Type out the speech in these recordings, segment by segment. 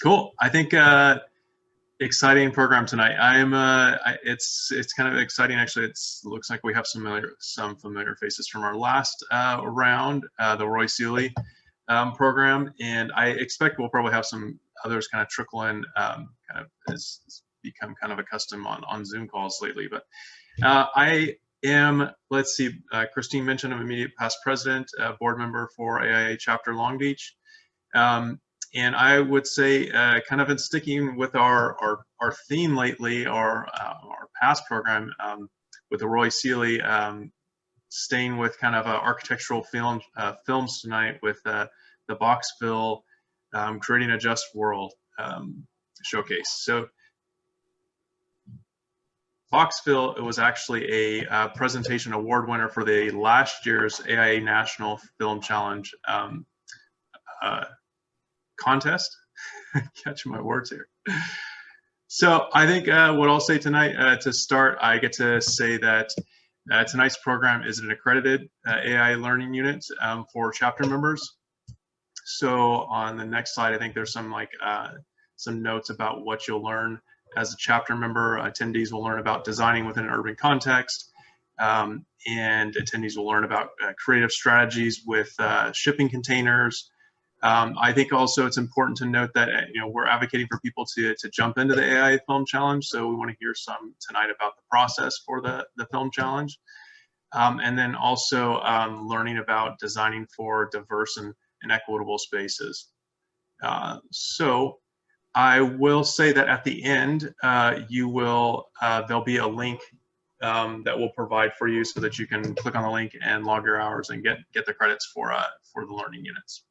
Cool. I think exciting program tonight. It's kind of exciting actually. It looks like we have some familiar faces from our last round, the Roy Seeley program, and I expect we'll probably have some others kind of trickle in, kind of as become kind of a custom on Zoom calls lately. But I am, let's see, Christine mentioned I'm immediate past president, board member for AIA Chapter Long Beach. And I would say, kind of in sticking with our theme lately, our past program with the Roy Seeley, staying with kind of architectural films tonight with the Boxville Creating a Just World showcase. So Boxville, it was actually a presentation award winner for the last year's AIA National Film Challenge contest. Catching my words here. So I think what I'll say tonight to start, I get to say that tonight's program is an accredited AIA learning unit for chapter members. So on the next slide, I think there's some notes about what you'll learn as a chapter member. Attendees will learn about designing within an urban context, and attendees will learn about creative strategies with shipping containers. I think also it's important to note that we're advocating for people to jump into the AIA Film Challenge, so we want to hear some tonight about the process for the Film Challenge, and then also learning about designing for diverse and equitable spaces. So I will say that at the end, there'll be a link that we'll provide for you so that you can click on the link and log your hours and get the credits for the learning units.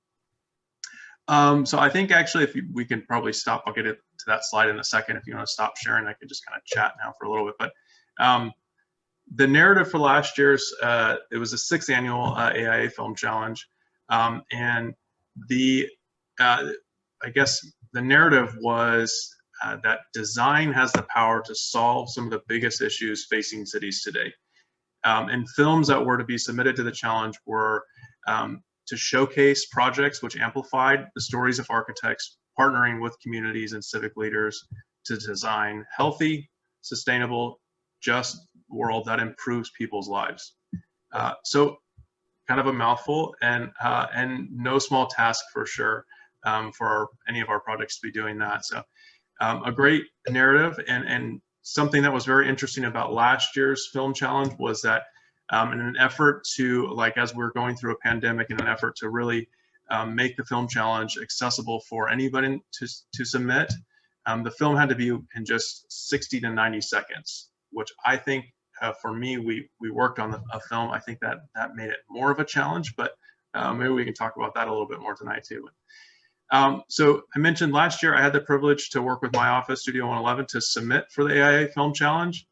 So I think actually if we can probably stop, I'll get it to that slide in a second. If you want to stop sharing, I can just kind of chat now for a little bit. But the narrative for last year's, it was the 6th annual AIA Film Challenge. And I guess the narrative was that design has the power to solve some of the biggest issues facing cities today. And films that were to be submitted to the challenge were to showcase projects which amplified the stories of architects partnering with communities and civic leaders to design healthy, sustainable, just world that improves people's lives. So kind of a mouthful, and no small task for sure for any of our projects to be doing that. So a great narrative, and something that was very interesting about last year's film challenge was that in an effort to, as we're going through a pandemic, in an effort to really make the film challenge accessible for anybody to submit, the film had to be in just 60 to 90 seconds, which I think for me, we worked on a film. I think that made it more of a challenge, but maybe we can talk about that a little bit more tonight too. So I mentioned last year I had the privilege to work with my office, Studio 111, to submit for the AIA Film Challenge.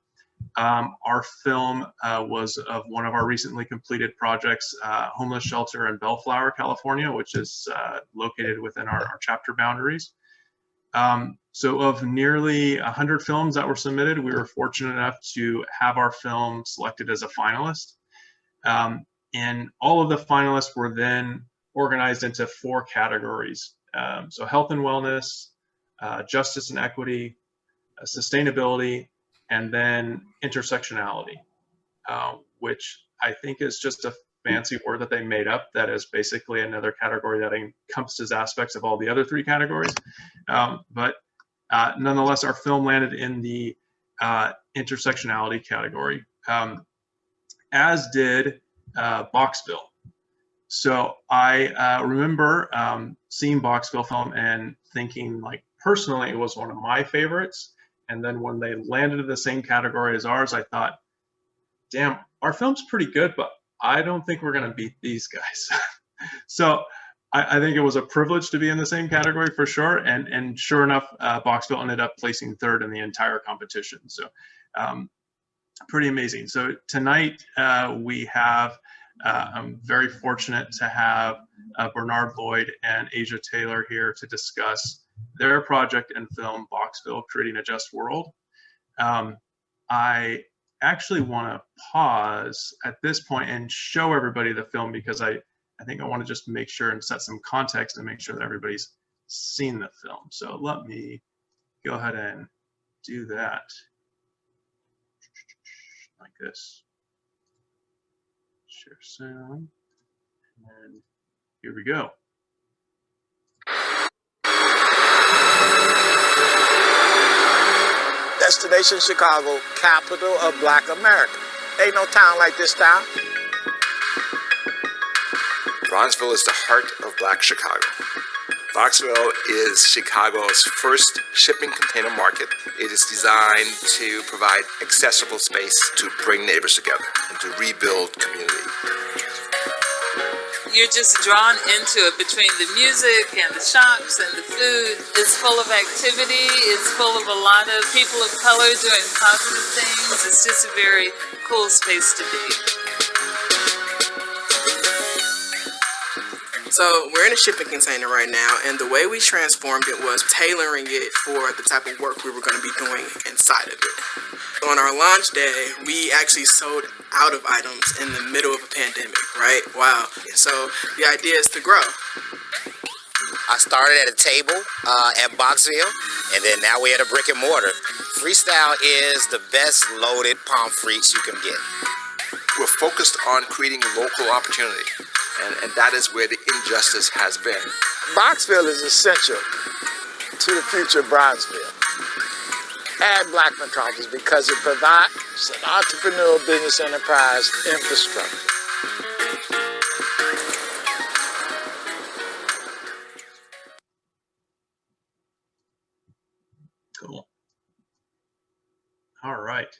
Our film was of one of our recently completed projects, homeless shelter in Bellflower, California, which is located within our chapter boundaries. So of nearly 100 films that were submitted, we were fortunate enough to have our film selected as a finalist. And all of the finalists were then organized into 4 categories. So health and wellness, justice and equity, sustainability, and then intersectionality, which I think is just a fancy word that they made up that is basically another category that encompasses aspects of all the other 3 categories. But nonetheless, our film landed in the intersectionality category, as did Boxville. So I remember seeing Boxville film and thinking, personally, it was one of my favorites. And then when they landed in the same category as ours, I thought, damn, our film's pretty good, but I don't think we're going to beat these guys. So I think it was a privilege to be in the same category for sure. And sure enough, Boxville ended up placing 3rd in the entire competition. So pretty amazing. So tonight we have, I'm very fortunate to have Bernard Loyd and Asia Taylor here to discuss their project and film, Boxville, Creating a Just World. I actually want to pause at this point and show everybody the film because I think I want to just make sure and set some context and make sure that everybody's seen the film. So let me go ahead and do that like this. Share sound, and here we go. Destination Chicago, capital of Black America. Ain't no town like this town. Bronzeville is the heart of Black Chicago. Boxville is Chicago's first shipping container market. It is designed to provide accessible space to bring neighbors together and to rebuild community. You're just drawn into it between the music and the shops and the food. It's full of activity. It's full of a lot of people of color doing positive things. It's just a very cool space to be. So we're in a shipping container right now, and the way we transformed it was tailoring it for the type of work we were going to be doing inside of it. On our launch day, we actually sold out of items in the middle of a pandemic, right? Wow. So the idea is to grow. I started at a table at Boxville, and then now we're at a brick and mortar. Freestyle is the best loaded pommes frites you can get. We're focused on creating local opportunity, and that is where the injustice has been. Boxville is essential to the future of Bronzeville and Black metropolis because it provides an entrepreneurial business enterprise infrastructure. Cool. All right.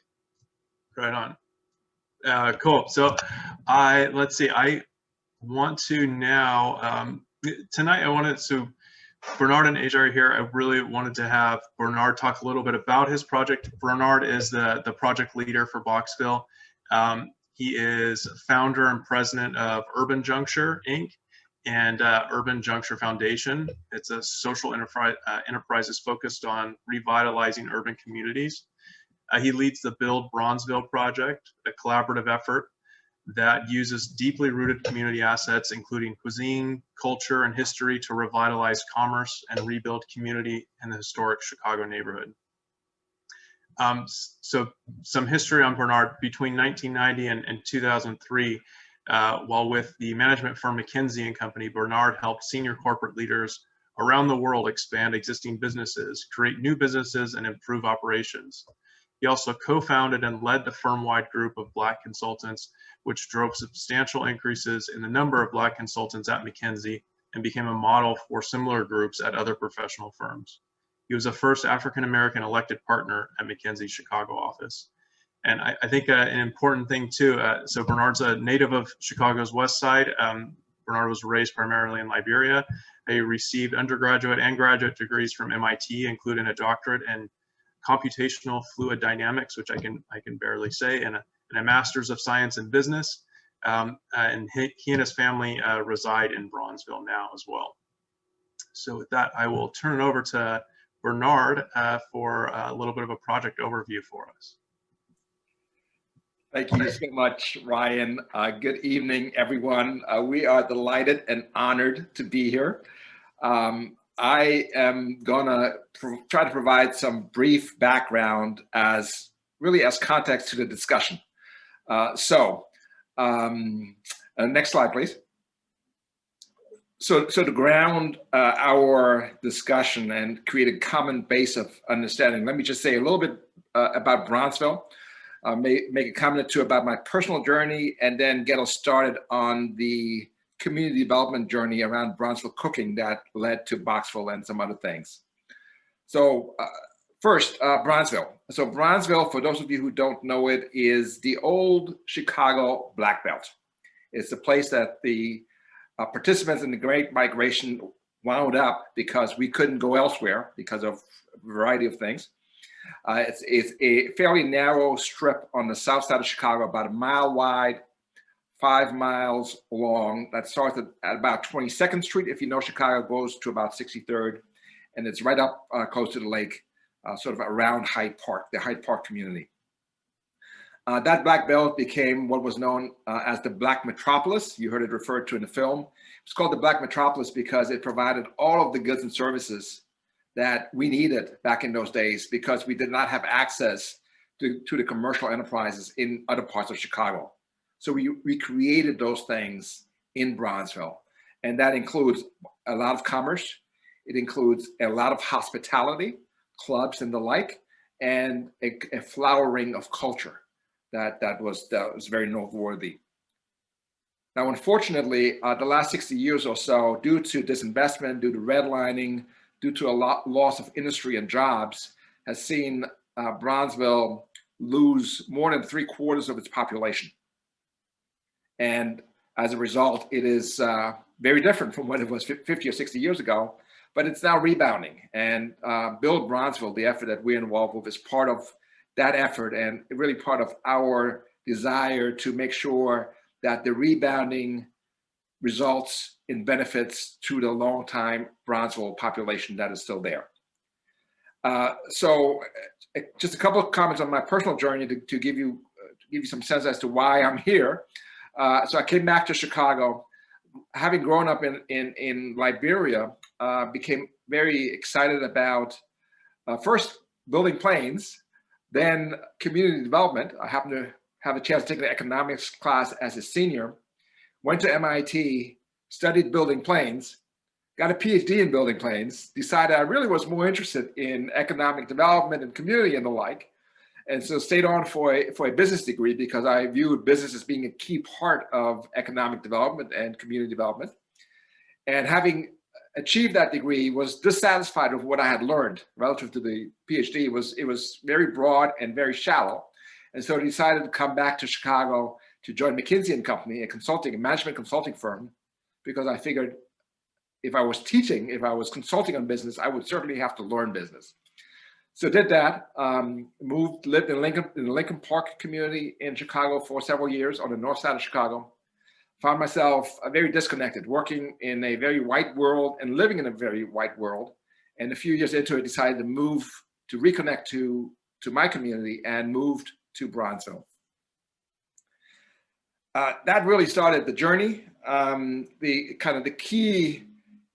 Right on. Cool. So let's see. I want to now, tonight I wanted to, Bernard and AJ are here. I really wanted to have Bernard talk a little bit about his project. Bernard is the project leader for Boxville. He is founder and president of Urban Juncture, Inc. and Urban Juncture Foundation. It's a social enterprises focused on revitalizing urban communities. He leads the Build Bronzeville project, a collaborative effort that uses deeply rooted community assets, including cuisine, culture, and history to revitalize commerce and rebuild community in the historic Chicago neighborhood. So some history on Bernard. Between 1990 and 2003, while with the management firm McKinsey & Company, Bernard helped senior corporate leaders around the world expand existing businesses, create new businesses, and improve operations. He also co-founded and led the firm-wide group of Black consultants, which drove substantial increases in the number of Black consultants at McKinsey and became a model for similar groups at other professional firms. He was the first African-American elected partner at McKinsey's Chicago office. And I think an important thing too, so Bernard's a native of Chicago's West Side. Bernard was raised primarily in Liberia. He received undergraduate and graduate degrees from MIT, including a doctorate in computational fluid dynamics, which I can barely say, and a master's of science in business. And he and his family reside in Bronzeville now as well. So with that, I will turn it over to Bernard for a little bit of a project overview for us. Thank you so much, Ryan. Good evening, everyone. We are delighted and honored to be here. I am gonna try to provide some brief background as context to the discussion. Next slide, please. So to ground our discussion and create a common base of understanding, let me just say a little bit about Bronzeville, make a comment or two about my personal journey, and then get us started on the community development journey around Bronzeville cooking that led to Boxville and some other things. So first, Bronzeville. So Bronzeville, for those of you who don't know it, is the old Chicago Black Belt. It's the place that the participants in the Great Migration wound up because we couldn't go elsewhere because of a variety of things. It's a fairly narrow strip on the south side of Chicago, about a mile wide, 5 miles long, that starts at about 22nd Street. If you know Chicago, goes to about 63rd, and it's right up close to the lake, sort of around Hyde Park, the Hyde Park community. That black belt became what was known as the Black Metropolis. You heard it referred to in the film. It's called the Black Metropolis because it provided all of the goods and services that we needed back in those days, because we did not have access to the commercial enterprises in other parts of Chicago. So we created those things in Bronzeville. And that includes a lot of commerce. It includes a lot of hospitality, clubs and the like, and a flowering of culture that was very noteworthy. Now, unfortunately, the last 60 years or so, due to disinvestment, due to redlining, due to a loss of industry and jobs, has seen Bronzeville lose more than 3/4 of its population. And as a result, it is very different from what it was 50 or 60 years ago, but it's now rebounding. And Build Bronzeville, the effort that we're involved with, is part of that effort and really part of our desire to make sure that the rebounding results in benefits to the long-time Bronzeville population that is still there. So just a couple of comments on my personal journey to give you some sense as to why I'm here. So I came back to Chicago, having grown up in Liberia, became very excited about first building planes, then community development. I happened to have a chance to take an economics class as a senior, went to MIT, studied building planes, got a PhD in building planes, decided I really was more interested in economic development and community and the like. And so stayed on for a business degree because I viewed business as being a key part of economic development and community development. And having achieved that degree, was dissatisfied with what I had learned relative to the PhD. It was very broad and very shallow. And so I decided to come back to Chicago to join McKinsey & Company, a management consulting firm, because I figured if I was teaching, if I was consulting on business, I would certainly have to learn business. So did that, lived in the Lincoln Park community in Chicago for several years on the north side of Chicago. Found myself very disconnected, working in a very white world and living in a very white world. And a few years into it, decided to move, to reconnect to my community, and moved to Bronzeville. That really started the journey. The key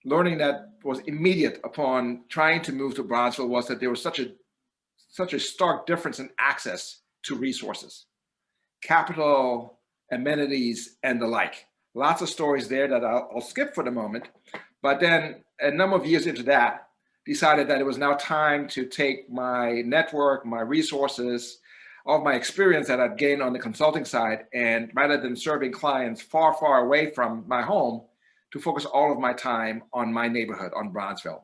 learning that was immediate upon trying to move to Bronzeville was that there was such a stark difference in access to resources, capital, amenities, and the like. Lots of stories there that I'll skip for the moment. But then a number of years into that, decided that it was now time to take my network, my resources, all of my experience that I'd gained on the consulting side, and rather than serving clients far, far away from my home, to focus all of my time on my neighborhood, on Bronzeville.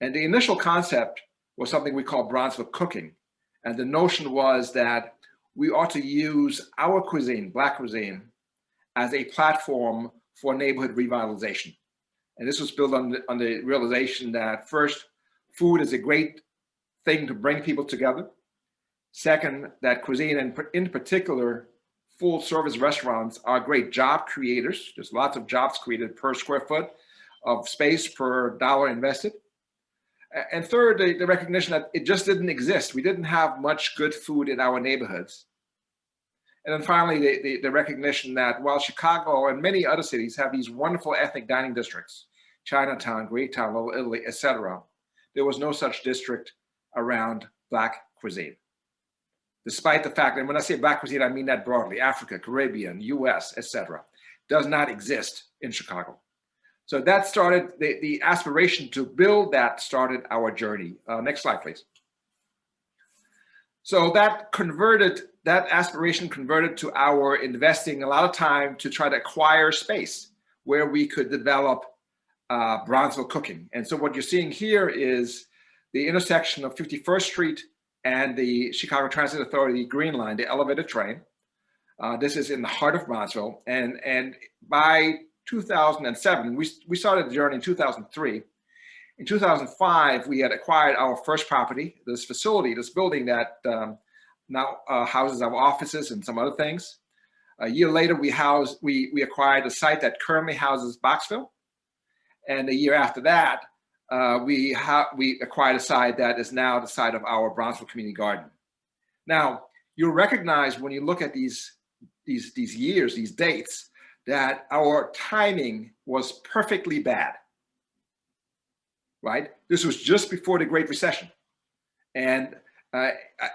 And the initial concept was something we call Bronzeville cooking. And the notion was that we ought to use our cuisine, Black cuisine, as a platform for neighborhood revitalization. And this was built on the realization that first, food is a great thing to bring people together. Second, that cuisine, and in particular, full service restaurants, are great job creators. There's lots of jobs created per square foot of space per dollar invested. And third, the recognition that it just didn't exist. We didn't have much good food in our neighborhoods. And then finally, the recognition that while Chicago and many other cities have these wonderful ethnic dining districts, Chinatown, Greektown, Little Italy, etc., there was no such district around Black cuisine. Despite the fact, and when I say Black cuisine, I mean that broadly, Africa, Caribbean, US, etc., does not exist in Chicago. So that started, the aspiration to build that started our journey. Next slide, please. So that aspiration converted to our investing a lot of time to try to acquire space where we could develop Bronzeville cooking. And so what you're seeing here is the intersection of 51st Street and the Chicago Transit Authority Green Line, the elevated train. This is in the heart of Bronzeville. And by 2007, we started the journey in 2003. In 2005, we had acquired our first property, this facility, this building that now houses our offices and some other things. A year later, we acquired a site that currently houses Boxville. And a year after that, we acquired a site that is now the site of our Bronzeville Community Garden. Now, you'll recognize when you look at these years, these dates, that our timing was perfectly bad, right? This was just before the Great Recession. And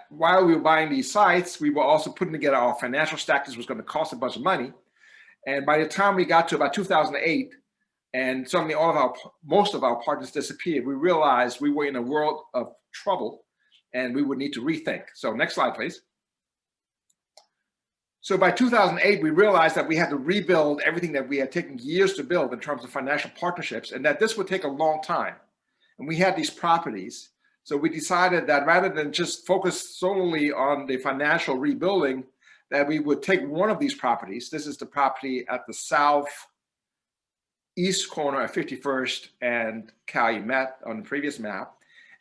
while we were buying these sites, we were also putting together our financial stack. This was going to cost a bunch of money. And by the time we got to about 2008, and suddenly most of our partners disappeared, we realized we were in a world of trouble and we would need to rethink. So next slide, please. So by 2008, we realized that we had to rebuild everything that we had taken years to build in terms of financial partnerships, and that this would take a long time. And we had these properties. So we decided that rather than just focus solely on the financial rebuilding, that we would take one of these properties. This is the property at the southeast corner of 51st and Calumet on the previous map.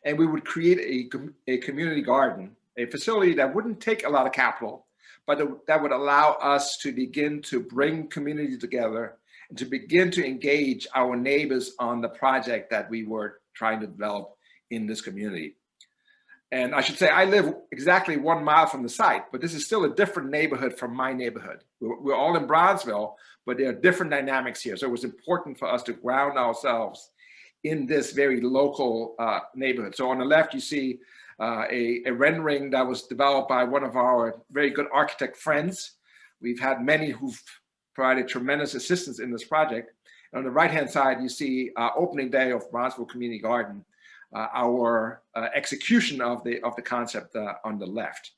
And we would create a community garden, a facility that wouldn't take a lot of capital, but that would allow us to begin to bring community together and to begin to engage our neighbors on the project that we were trying to develop in this community. And I should say, I live exactly 1 mile from the site, but this is still a different neighborhood from my neighborhood. We're all in Bronzeville, but there are different dynamics here. So it was important for us to ground ourselves in this very local neighborhood. So on the left, you see a rendering that was developed by one of our very good architect friends. We've had many who've provided tremendous assistance in this project. And on the right-hand side, you see opening day of Bronzeville Community Garden, our execution of the concept on the left.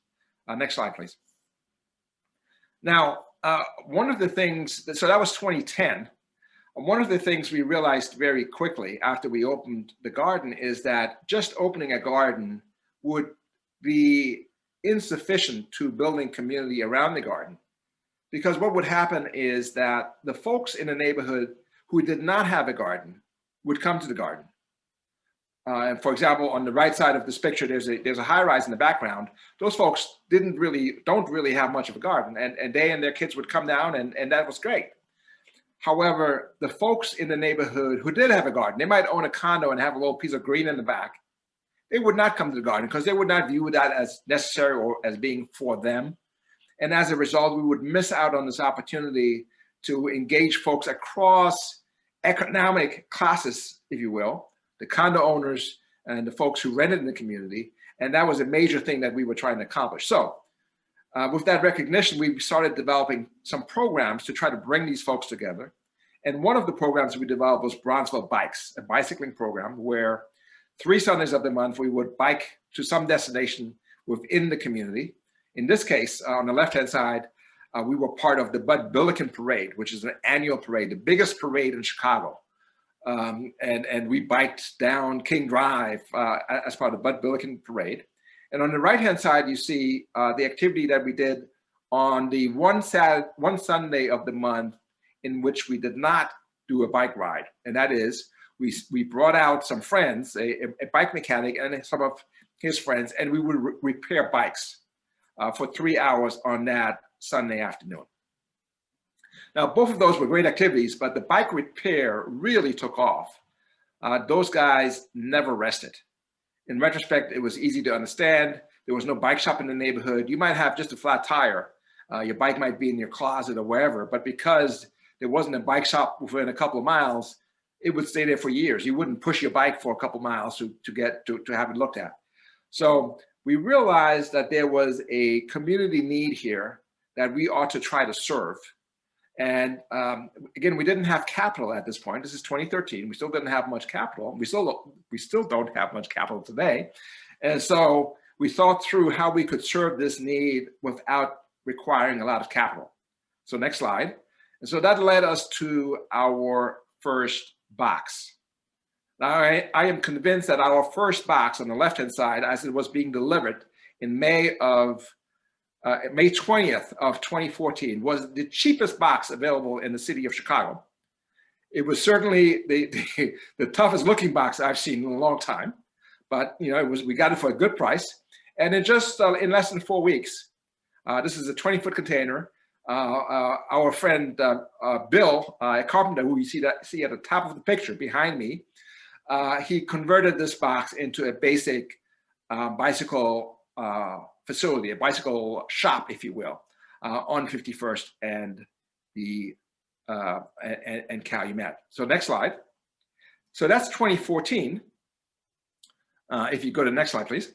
Next slide, please. Now, one of the things, so that was 2010. One of the things we realized very quickly after we opened the garden is that just opening a garden would be insufficient to building community around the garden. Because what would happen is that the folks in the neighborhood who did not have a garden would come to the garden. And for example, on the right side of this picture, there's a high rise in the background. Those folks don't really have much of a garden, and they and their kids would come down, and that was great. However, the folks in the neighborhood who did have a garden, they might own a condo and have a little piece of green in the back. They would not come to the garden because they would not view that as necessary or as being for them. And as a result, we would miss out on this opportunity to engage folks across economic classes, if you will, the condo owners and the folks who rented in the community. And that was a major thing that we were trying to accomplish. So with that recognition, we started developing some programs to try to bring these folks together. And one of the programs we developed was Bronzeville Bikes, a bicycling program where 3 Sundays of the month, we would bike to some destination within the community. In this case, on the left-hand side, we were part of the Bud Billiken Parade, which is an annual parade, the biggest parade in Chicago. And we biked down King Drive as part of the Bud Billiken Parade. And on the right-hand side, you see the activity that we did on the one Sunday of the month in which we did not do a bike ride. And that is, we brought out some friends, a bike mechanic and some of his friends, and we would repair bikes for 3 hours on that Sunday afternoon. Now, both of those were great activities, but the bike repair really took off. Those guys never rested. In retrospect, it was easy to understand. There was no bike shop in the neighborhood. You might have just a flat tire. Your bike might be in your closet or wherever, but because there wasn't a bike shop within a couple of miles, it would stay there for years. You wouldn't push your bike for a couple miles to have it looked at. So we realized that there was a community need here that we ought to try to serve. And again, we didn't have capital at this point. This is 2013. We still didn't have much capital. We still don't have much capital today. And so we thought through how we could serve this need without requiring a lot of capital. So next slide. And so that led us to our first box. Now, I am convinced that our first box on the left-hand side, as it was being delivered in May 20th of 2014, was the cheapest box available in the city of Chicago. It was certainly the toughest looking box I've seen in a long time, but we got it for a good price. And in just in less than 4 weeks, this is a 20-foot container. Our friend Bill, a carpenter who you see at the top of the picture behind me, he converted this box into a basic bicycle facility, a bicycle shop, if you will, on 51st and the and Calumet. So next slide. So that's 2014. If you go to the next slide, please.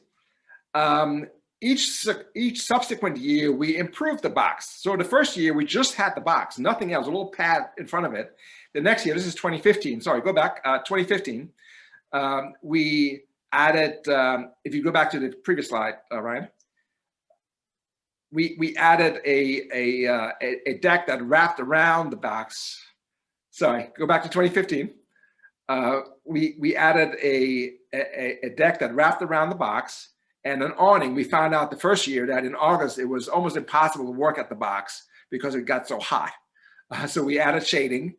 Each subsequent year, we improved the box. So the first year, we just had the box, nothing else, a little pad in front of it. The next year, this is 2015, sorry, go back, 2015, we added, if you go back to the previous slide, Ryan, we added a deck that wrapped around the box. Sorry, go back to 2015. We added a deck that wrapped around the box and an awning. We found out the first year that in August, it was almost impossible to work at the box because it got so hot. So we added shading.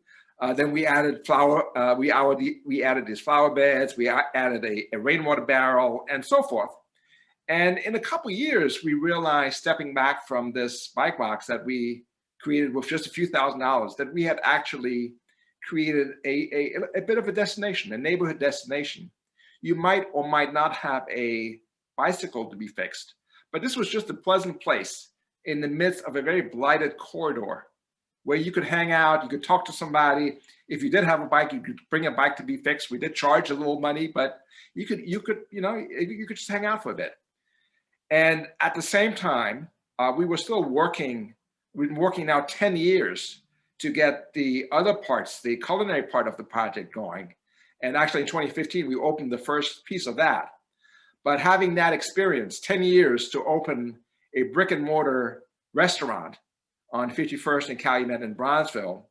Then we added flower, we added these flower beds, we added a rainwater barrel and so forth. And in a couple of years, we realized, stepping back from this bike box that we created with just a few $1,000s, that we had actually created a bit of a destination, a neighborhood destination. You might or might not have a bicycle to be fixed, but this was just a pleasant place in the midst of a very blighted corridor where you could hang out, you could talk to somebody. If you did have a bike, you could bring a bike to be fixed. We did charge a little money, but you could just hang out for a bit. And at the same time, we were still working. We've been working now 10 years to get the other parts, the culinary part of the project going. And actually in 2015, we opened the first piece of that. But having that experience, 10 years to open a brick and mortar restaurant on 51st and Calumet in Bronzeville,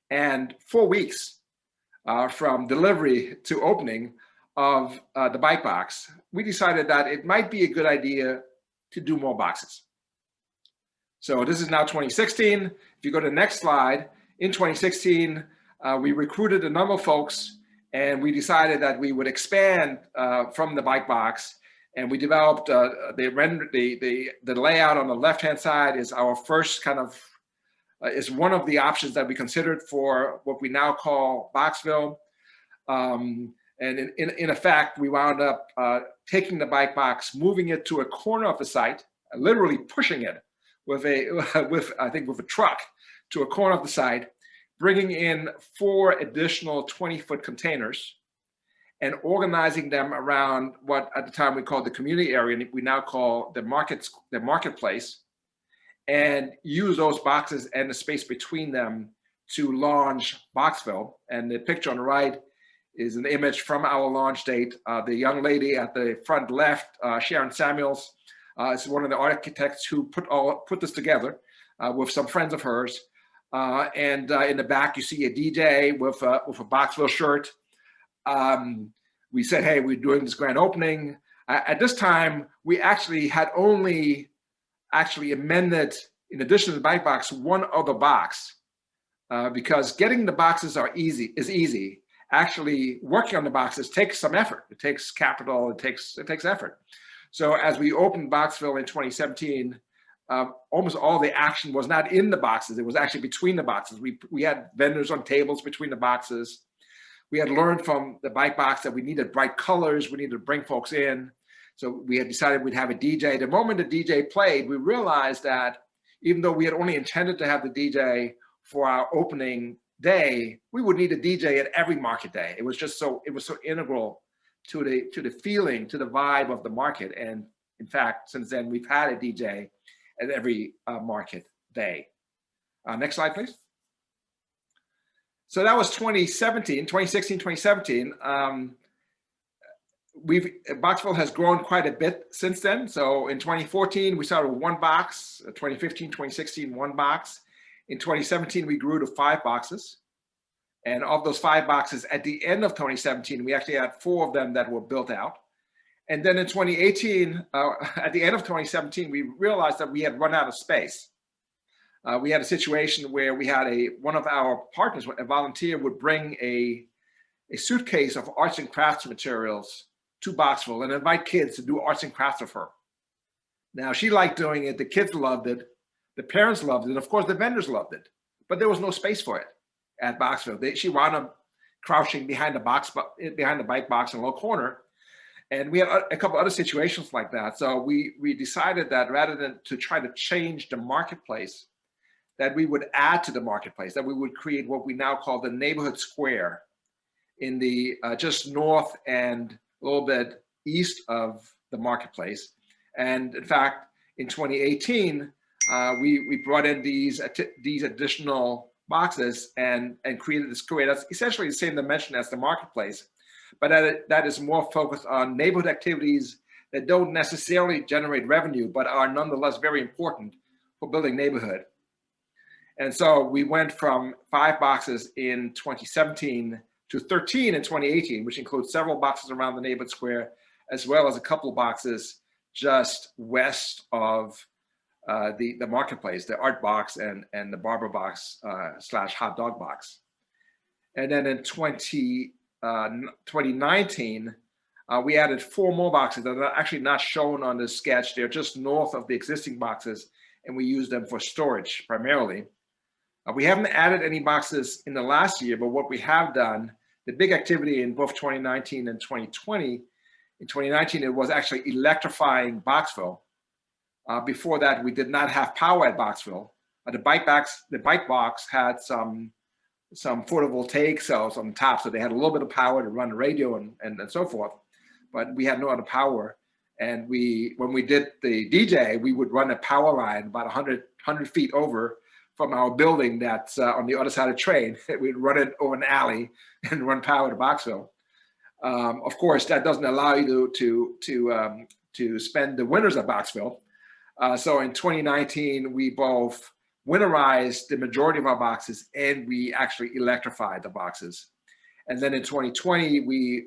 and 4 weeks from delivery to opening of the bike box, we decided that it might be a good idea to do more boxes. So this is now 2016. If you go to the next slide, in 2016, we recruited a number of folks and we decided that we would expand from the bike box, and we developed the layout on the left-hand side is our first kind of, is one of the options that we considered for what we now call Boxville. And in effect, we wound up taking the bike box, moving it to a corner of the site, literally pushing it with a truck to a corner of the site, bringing in 4 additional 20-foot containers and organizing them around what at the time we called the community area, and we now call the marketplace, and use those boxes and the space between them to launch Boxville. And the picture on the right is an image from our launch date. The young lady at the front left, Sharon Samuels, is one of the architects who put this together with some friends of hers. And in the back, you see a DJ with a Boxville shirt. We said, hey, we're doing this grand opening. At this time, we actually had only amended, in addition to the bike box, one other box, because getting the boxes is easy. Actually, working on the boxes takes some effort. It takes capital, it takes effort. So as we opened Boxville in 2017, almost all the action was not in the boxes. It was actually between the boxes. We had vendors on tables between the boxes. We had learned from the bike box that we needed bright colors. We needed to bring folks in. So we had decided we'd have a DJ. The moment the DJ played, we realized that even though we had only intended to have the DJ for our opening day, we would need a DJ at every market day. It was so integral to the feeling, to the vibe of the market. And in fact, since then, we've had a DJ at every market day. Next slide, please. So that was 2016, 2017. Boxville has grown quite a bit since then. So in 2014, we started with 1 box, 2015, 2016, 1 box. In 2017, we grew to 5 boxes. And of those 5 boxes, at the end of 2017, we actually had 4 of them that were built out. And then in 2018, at the end of 2017, we realized that we had run out of space. We had a situation where we had one of our partners, a volunteer, would bring a suitcase of arts and crafts materials to Boxville and invite kids to do arts and crafts with her. Now, she liked doing it. The kids loved it. The parents loved it. And of course, the vendors loved it. But there was no space for it at Boxville. She wound up crouching behind the bike box in a little corner. And we had a couple other situations like that. So we decided that rather than to try to change the marketplace, that we would add to the marketplace, that we would create what we now call the neighborhood square in the just north and a little bit east of the marketplace. And in fact, in 2018, we brought in these additional boxes and created this square that's essentially the same dimension as the marketplace, but that is more focused on neighborhood activities that don't necessarily generate revenue, but are nonetheless very important for building neighborhood. And so we went from 5 boxes in 2017 to 13 in 2018, which includes several boxes around the neighborhood square, as well as a couple of boxes just west of the marketplace, the art box and the barber box / hot dog box. And then in 2019, we added 4 more boxes that are actually not shown on this sketch. They're just north of the existing boxes, and we use them for storage primarily. We haven't added any boxes in the last year, but what we have done, the big activity in both 2019 and 2020, in 2019, it was actually electrifying Boxville. Before that, we did not have power at Boxville. The bike box had some photovoltaic cells on the top, so they had a little bit of power to run the radio and so forth, but we had no other power. And when we did the DJ, we would run a power line about 100 feet over from our building that's on the other side of the train. We'd run it over an alley and run power to Boxville. Of course, that doesn't allow you to spend the winters at Boxville. So in 2019, we both winterized the majority of our boxes and we actually electrified the boxes. And then in 2020, we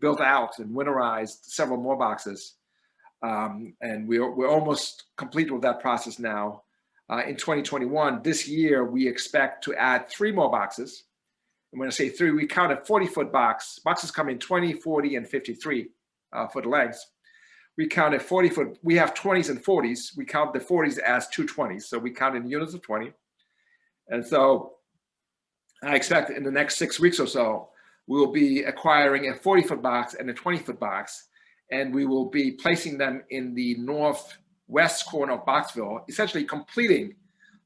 built out and winterized several more boxes. And we're almost complete with that process now. In 2021, this year, we expect to add 3 more boxes. And when I say 3, we count a 40-foot box. Boxes come in 20, 40, and 53 foot lengths. We count a 40-foot, we have 20s and 40s. We count the 40s as 2 20s. So we count in units of 20. And so I expect in the next 6 weeks or so, we will be acquiring a 40-foot box and a 20-foot box. And we will be placing them in the northwest corner of Boxville, essentially completing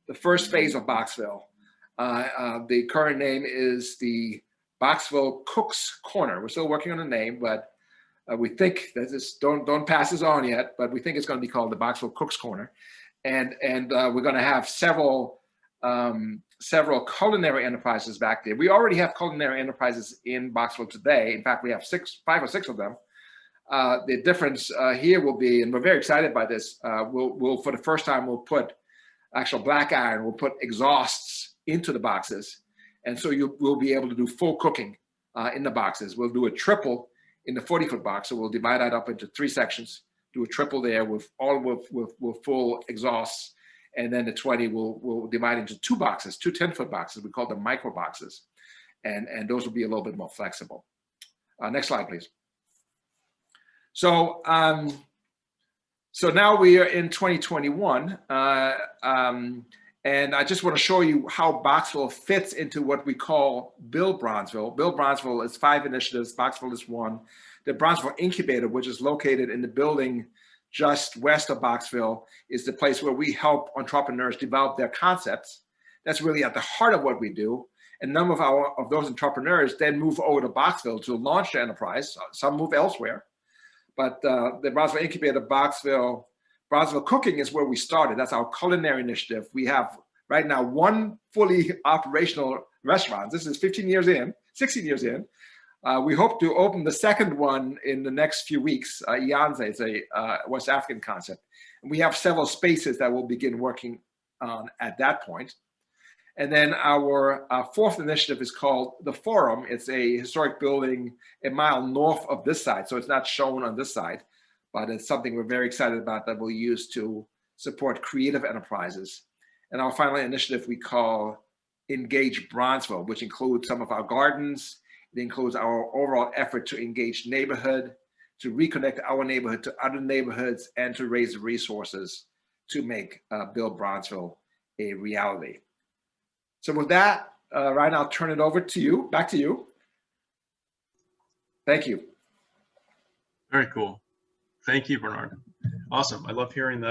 the first phase of Boxville. The current name is the Boxville Cook's Corner. We're still working on the name, but we think that this, don't pass this on yet, but we think it's going to be called the Boxville Cook's Corner. And we're going to have several culinary enterprises back there. We already have culinary enterprises in Boxville today. In fact, we have 5 or 6 of them. The difference here will be, and we're very excited by this, we'll for the first time, we'll put actual black iron, we'll put exhausts into the boxes. And so we'll be able to do full cooking in the boxes. We'll do a triple in the 40-foot box. So we'll divide that up into 3 sections, do a triple there with full exhausts. And then the 20 we'll divide into 2 boxes, 2 10-foot boxes. We call them micro boxes. And those will be a little bit more flexible. Next slide, please. So, so now we are in 2021, and I just want to show you how Boxville fits into what we call Build Bronzeville. Build Bronzeville is 5 initiatives. Boxville is 1. The Bronzeville Incubator, which is located in the building just west of Boxville, is the place where we help entrepreneurs develop their concepts. That's really at the heart of what we do. And none of those entrepreneurs then move over to Boxville to launch their enterprise. Some move elsewhere. But the Bronzeville Incubator, Boxville Cooking is where we started. That's our culinary initiative. We have right now 1 fully operational restaurant. This is 16 years in. We hope to open the second one in the next few weeks. Ianze is a West African concept. And we have several spaces that we'll begin working on at that point. And then our 4th initiative is called The Forum. It's a historic building a mile north of this side. So it's not shown on this side, but it's something we're very excited about that we'll use to support creative enterprises. And our final initiative we call Engage Bronzeville, which includes some of our gardens. It includes our overall effort to engage neighborhood, to reconnect our neighborhood to other neighborhoods, and to raise resources to make Build Bronzeville a reality. So with that, Ryan, I'll turn it over to you, back to you. Thank you. Very cool. Thank you, Bernard. Awesome. I love hearing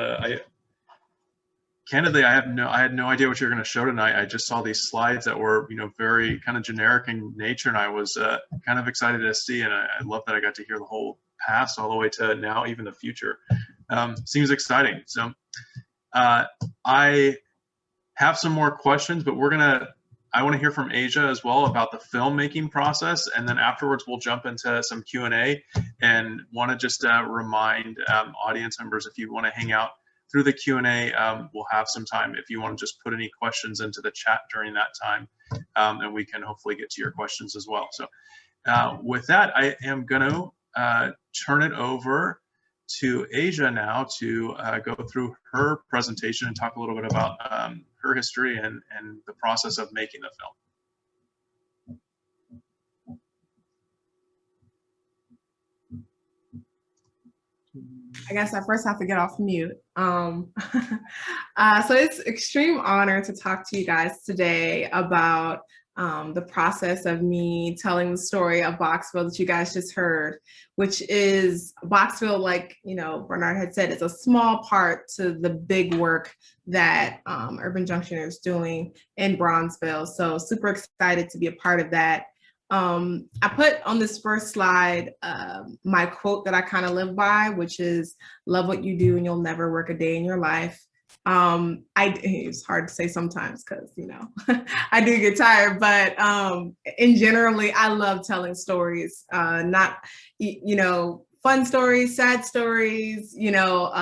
candidly, I had no idea what you were going to show tonight. I just saw these slides that were, very kind of generic in nature, and I was kind of excited to see, and I love that I got to hear the whole past all the way to now, even the future. Seems exciting. So I have some more questions, but I want to hear from Asia as well about the filmmaking process, and then afterwards we'll jump into some Q&A, and want to just remind audience members, if you want to hang out through the Q&A, we'll have some time if you want to just put any questions into the chat during that time, and we can hopefully get to your questions as well. So with that, I am going to turn it over to Asia now to go through her presentation and talk a little bit about her history and the process of making the film. I guess I first have to get off mute. So it's an extreme honor to talk to you guys today about the process of me telling the story of Boxville that you guys just heard, which is Boxville, like Bernard had said, is a small part to the big work that Urban Junction is doing in Bronzeville. So super excited to be a part of that. I put on this first slide my quote that I kind of live by, which is love what you do and you'll never work a day in your life. It's hard to say sometimes because I do get tired, but in generally I love telling stories, not fun stories, sad stories,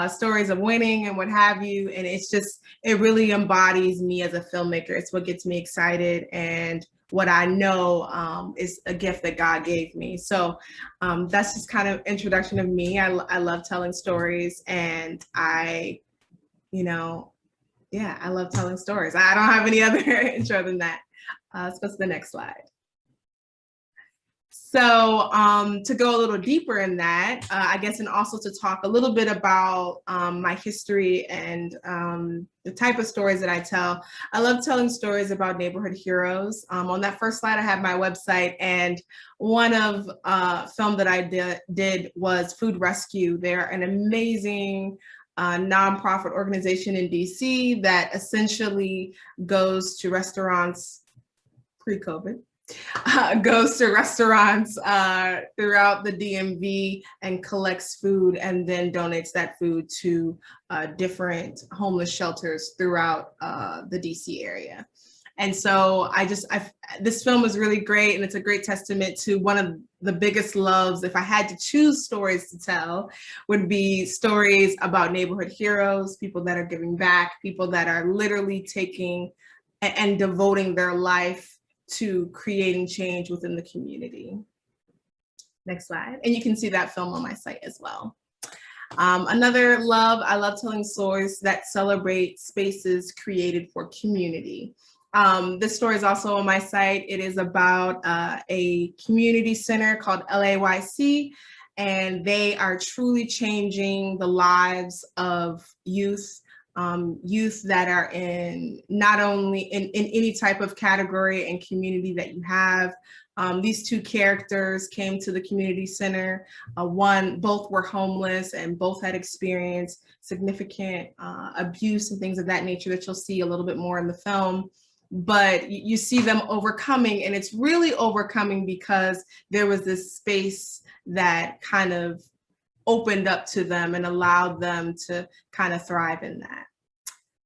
stories of winning and what have you. And it really embodies me as a filmmaker. It's what gets me excited, and what I know is a gift that God gave me. So that's just kind of introduction of me. I love telling stories, and I love telling stories. I don't have any other intro than that. Let's go to the next slide. So to go a little deeper in that, I guess, and also to talk a little bit about my history and the type of stories that I tell. I love telling stories about neighborhood heroes. On that first slide, I have my website, and one of film that I did was Food Rescue. They're an amazing nonprofit organization in DC that essentially goes to restaurants pre-COVID. Goes to restaurants throughout the DMV and collects food, and then donates that food to different homeless shelters throughout the DC area. And so this film is really great, and it's a great testament to one of the biggest loves. If I had to choose stories to tell, would be stories about neighborhood heroes, people that are giving back, people that are literally taking and devoting their life to creating change within the community. Next slide. And you can see that film on my site as well. Another love, I love telling stories that celebrate spaces created for community. This story is also on my site. It is about a community center called LAYC, and they are truly changing the lives of youth that are in not only in any type of category and community that you have. These two characters came to the community center. Both were homeless, and both had experienced significant abuse and things of that nature that you'll see a little bit more in the film. But you see them overcoming, and it's really overcoming because there was this space that kind of opened up to them and allowed them to kind of thrive in that.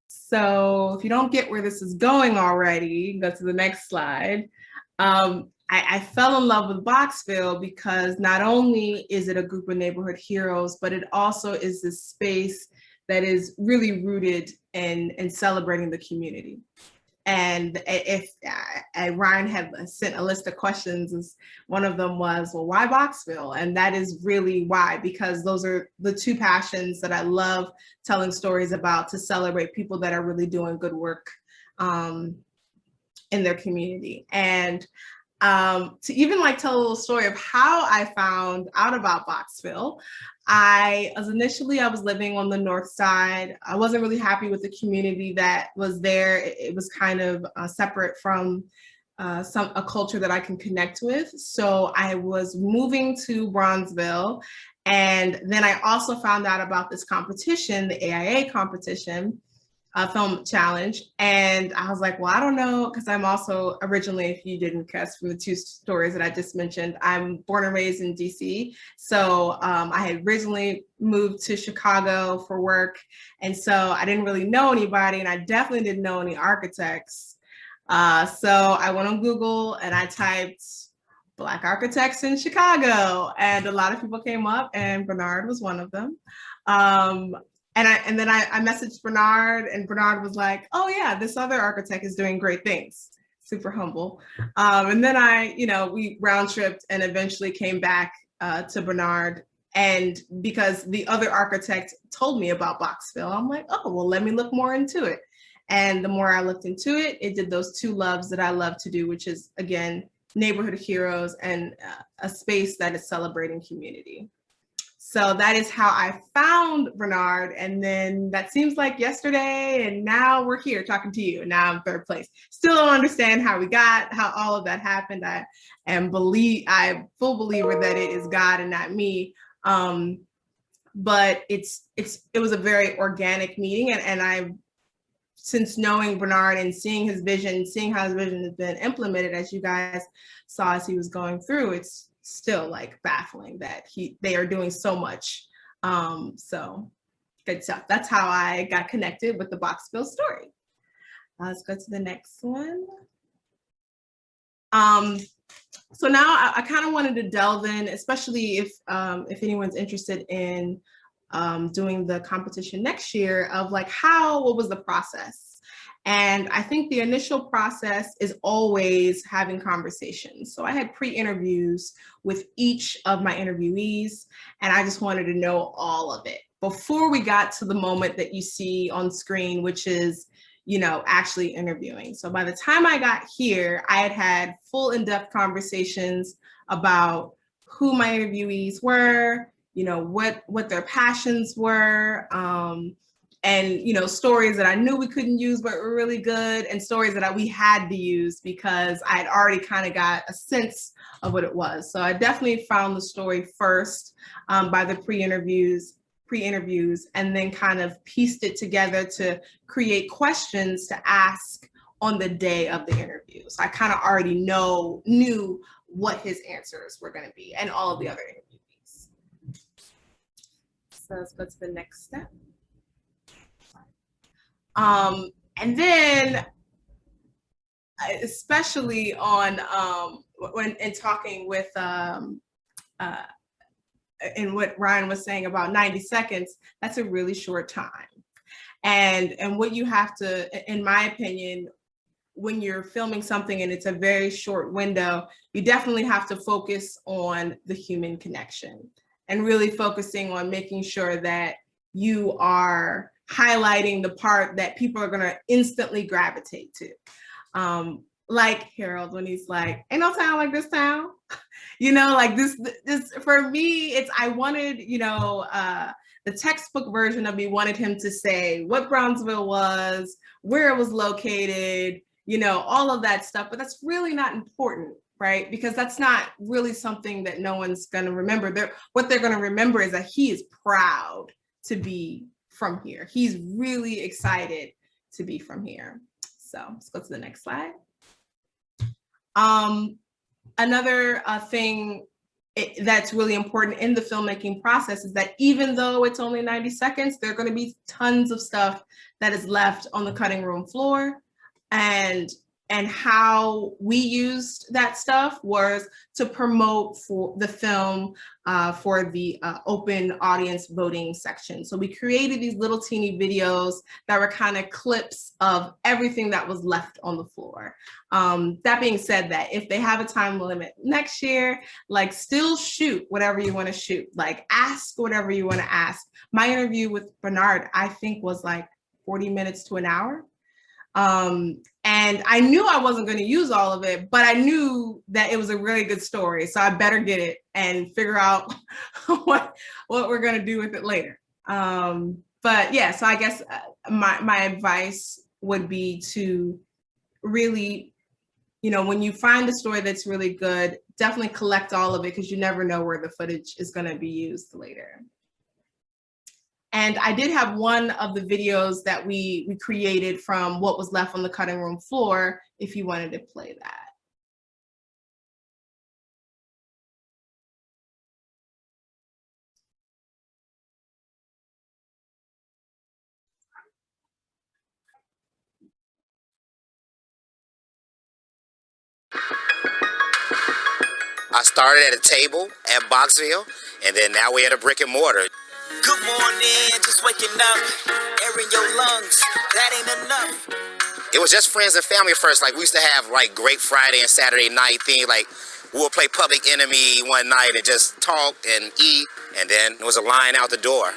So if you don't get where this is going already, go to the next slide. I fell in love with Boxville because not only is it a group of neighborhood heroes, but it also is this space that is really rooted in celebrating the community. And if Ryan had sent a list of questions, one of them was, well, why Boxville? And that is really why, because those are the two passions that I love telling stories about, to celebrate people that are really doing good work in their community. And to even tell a little story of how I found out about Boxville. I was living on the north side. I wasn't really happy with the community that was there. It was kind of separate from a culture that I can connect with. So I was moving to Bronzeville, and then I also found out about this competition, the AIA competition, film challenge. And I was like, well, I don't know, because I'm also originally, if you didn't guess from the two stories that I just mentioned, I'm born and raised in DC. So I had originally moved to Chicago for work. And so I didn't really know anybody, and I definitely didn't know any architects. So I went on Google and I typed Black architects in Chicago, and a lot of people came up, and Bernard was one of them. And then I messaged Bernard, and Bernard was like, oh yeah, this other architect is doing great things. Super humble. And then we round tripped and eventually came back to Bernard. And because the other architect told me about Boxville, I'm like, oh, well, let me look more into it. And the more I looked into it, it did those two loves that I love to do, which is, again, neighborhood heroes and a space that is celebrating community. So that is how I found Bernard. And then that seems like yesterday, and now we're here talking to you. Now I'm third place. Still don't understand how all of that happened. I'm a full believer that it is God and not me. But it was a very organic meeting, and I, since knowing Bernard and seeing his vision, seeing how his vision has been implemented, as you guys saw as he was going through, it's still like baffling that they are doing so much. So good stuff. That's how I got connected with the Boxville story. Let's go to the next one. So now I kind of wanted to delve in, especially if anyone's interested in doing the competition next year, of like what was the process? And I think the initial process is always having conversations. So I had pre-interviews with each of my interviewees, and I just wanted to know all of it before we got to the moment that you see on screen, which is, actually interviewing. So by the time I got here, I had full in-depth conversations about who my interviewees were, what their passions were, and stories that I knew we couldn't use but were really good, and stories that we had to use because I had already kind of got a sense of what it was. So I definitely found the story first by the pre-interviews, and then kind of pieced it together to create questions to ask on the day of the interview. So I kind of already knew what his answers were going to be, and all of the other interviewees. So let's go to the next step. And then, especially on when in talking with and what Ryan was saying about 90 seconds, that's a really short time. And what you have to, in my opinion, when you're filming something and it's a very short window, you definitely have to focus on the human connection and really focusing on making sure that you are highlighting the part that people are gonna instantly gravitate to. Like Harold, when he's like, ain't no town like this town. Like this for me, I wanted, the textbook version of me wanted him to say what Brownsville was, where it was located, all of that stuff, but that's really not important, right? Because that's not really something that no one's gonna remember. What they're gonna remember is that he is proud to be from here. He's really excited to be from here. So let's go to the next slide. Another thing that's really important in the filmmaking process is that even though it's only 90 seconds, there are going to be tons of stuff that is left on the cutting room floor. And how we used that stuff was to promote for the film for the open audience voting section. So we created these little teeny videos that were kind of clips of everything that was left on the floor. That being said, that if they have a time limit next year, like still shoot whatever you want to shoot, like ask whatever you want to ask. My interview with Bernard, I think, was like 40 minutes to an hour. And I knew I wasn't going to use all of it, but I knew that it was a really good story. So I better get it and figure out what we're going to do with it later. But yeah, so I guess my advice would be to really, you know, when you find a story that's really good, definitely collect all of it, because you never know where the footage is going to be used later. And I did have one of the videos that we created from what was left on the cutting room floor, if you wanted to play that. I started at a table at Boxville, and then now we're at a brick and mortar. Good morning, just waking up, airing your lungs, that ain't enough. It was just friends and family at first. Like, we used to have like Great Friday and Saturday night thing. Like, we'll play Public Enemy one night and just talk and eat, and then there was a line out the door.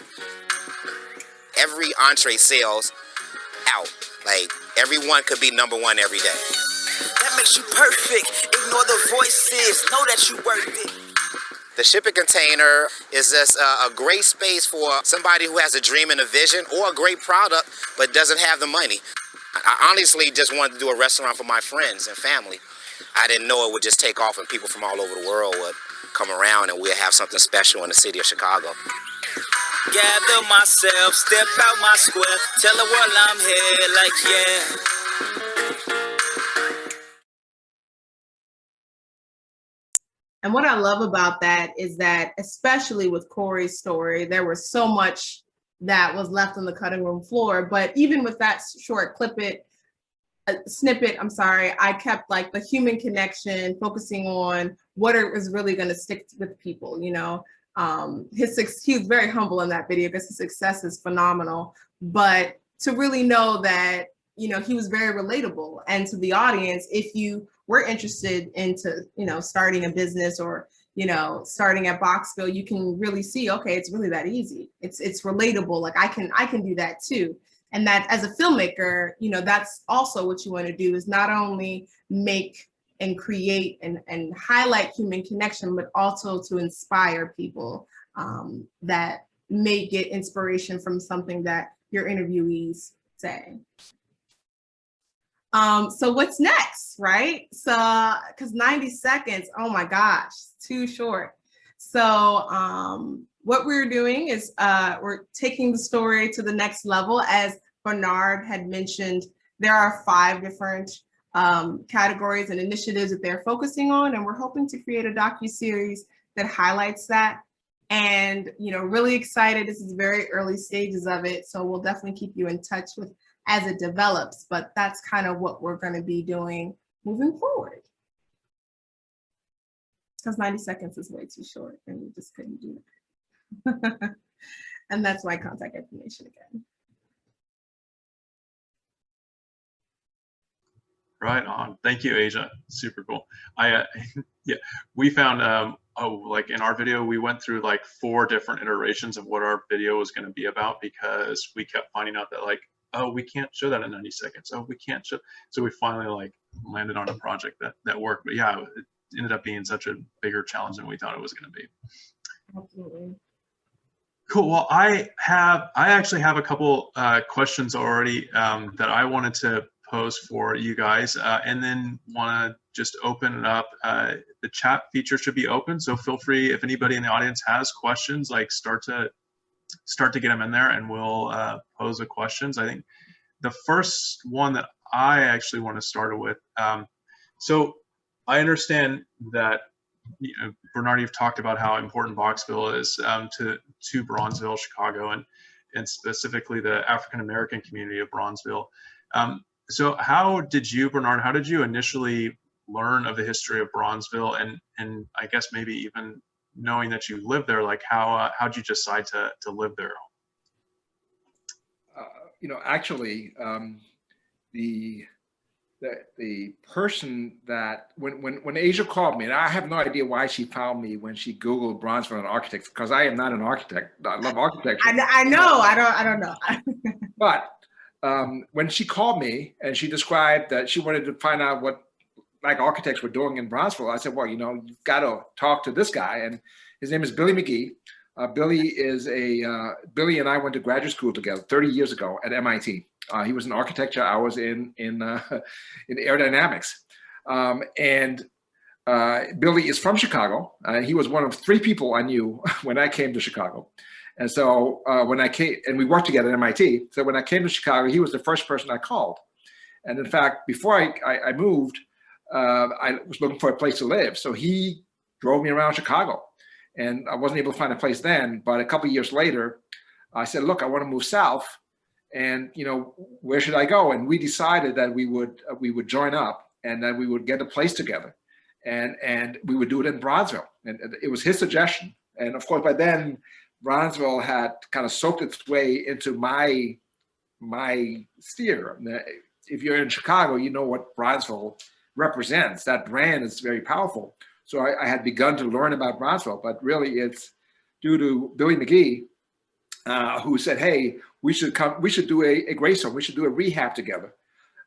Every entree sells out. Like, everyone could be #1 every day. That makes you perfect. Ignore the voices. Know that you worth it. The shipping container is just a great space for somebody who has a dream and a vision, or a great product but doesn't have the money. I honestly just wanted to do a restaurant for my friends and family. I didn't know it would just take off and people from all over the world would come around and we'd have something special in the city of Chicago. Gather myself, step out my square, tell the world I'm here, like yeah. And what I love about that is that, especially with Corey's story, there was so much that was left on the cutting room floor. But even with that short snippet, I'm sorry, I kept like the human connection, focusing on what is really going to stick with people. You know, he was very humble in that video because his success is phenomenal. But to really know that, you know, he was very relatable, and to the audience, if you were interested into, you know, starting a business or, you know, starting at Boxville, you can really see, okay, it's really that easy. It's relatable. Like I can do that too. And that as a filmmaker, you know, that's also what you want to do, is not only make and create and highlight human connection, but also to inspire people that may get inspiration from something that your interviewees say. So what's next, right? So, because 90 seconds, oh my gosh, too short. So what we're doing is we're taking the story to the next level. As Bernard had mentioned, there are 5 different categories and initiatives that they're focusing on, and we're hoping to create a docuseries that highlights that. And, you know, really excited. This is very early stages of it, so we'll definitely keep you in touch with as it develops, but that's kind of what we're going to be doing moving forward. Because 90 seconds is way too short, and we just couldn't do that. And that's my contact information again. Right on. Thank you, Asia. Super cool. Yeah, we found like in our video, we went through like 4 different iterations of what our video was going to be about, because we kept finding out that like, oh, we can't show that in 90 seconds. Oh, we can't show. So we finally like landed on a project that worked. But yeah, it ended up being such a bigger challenge than we thought it was going to be. Absolutely. Cool. Well, I actually have a couple questions already that I wanted to pose for you guys, and then want to just open it up. The chat feature should be open, so feel free, if anybody in the audience has questions, like start to get them in there, and we'll pose the questions. I think the first one that I actually want to start with, so I understand that, you know, Bernard, you've talked about how important Boxville is to Bronzeville, Chicago, and specifically the African American community of Bronzeville. So how did you, Bernard, how did you initially learn of the history of Bronzeville, and I guess maybe even knowing that you lived there, like how'd you decide to live there? You know, actually, the person that when Asia called me, and I have no idea why she found me when she Googled Bronzeville and architects, because I am not an architect. I love architecture. I know. I don't know. But when she called me and she described that she wanted to find out what like architects were doing in Bronzeville, I said, well, you know, you've got to talk to this guy, and his name is Billy McGee. Billy and I went to graduate school together 30 years ago at MIT. He was in architecture. I was in aerodynamics. And Billy is from Chicago. He was one of 3 people I knew when I came to Chicago. And so when I came, and we worked together at MIT. So when I came to Chicago, he was the first person I called. And in fact, before I moved, I was looking for a place to live. So he drove me around Chicago. And I wasn't able to find a place then, but a couple of years later, I said, look, I want to move south. And, you know, where should I go? And we decided that we would join up and that we would get a place together. And we would do it in Bronzeville. And it was his suggestion. And of course, by then, Bronzeville had kind of soaked its way into my sphere. If you're in Chicago, you know what Bronzeville represents. That brand is very powerful. So I had begun to learn about Bronzeville, but really it's due to Billy McGee, who said, hey, we should do a grace home. We should do a rehab together.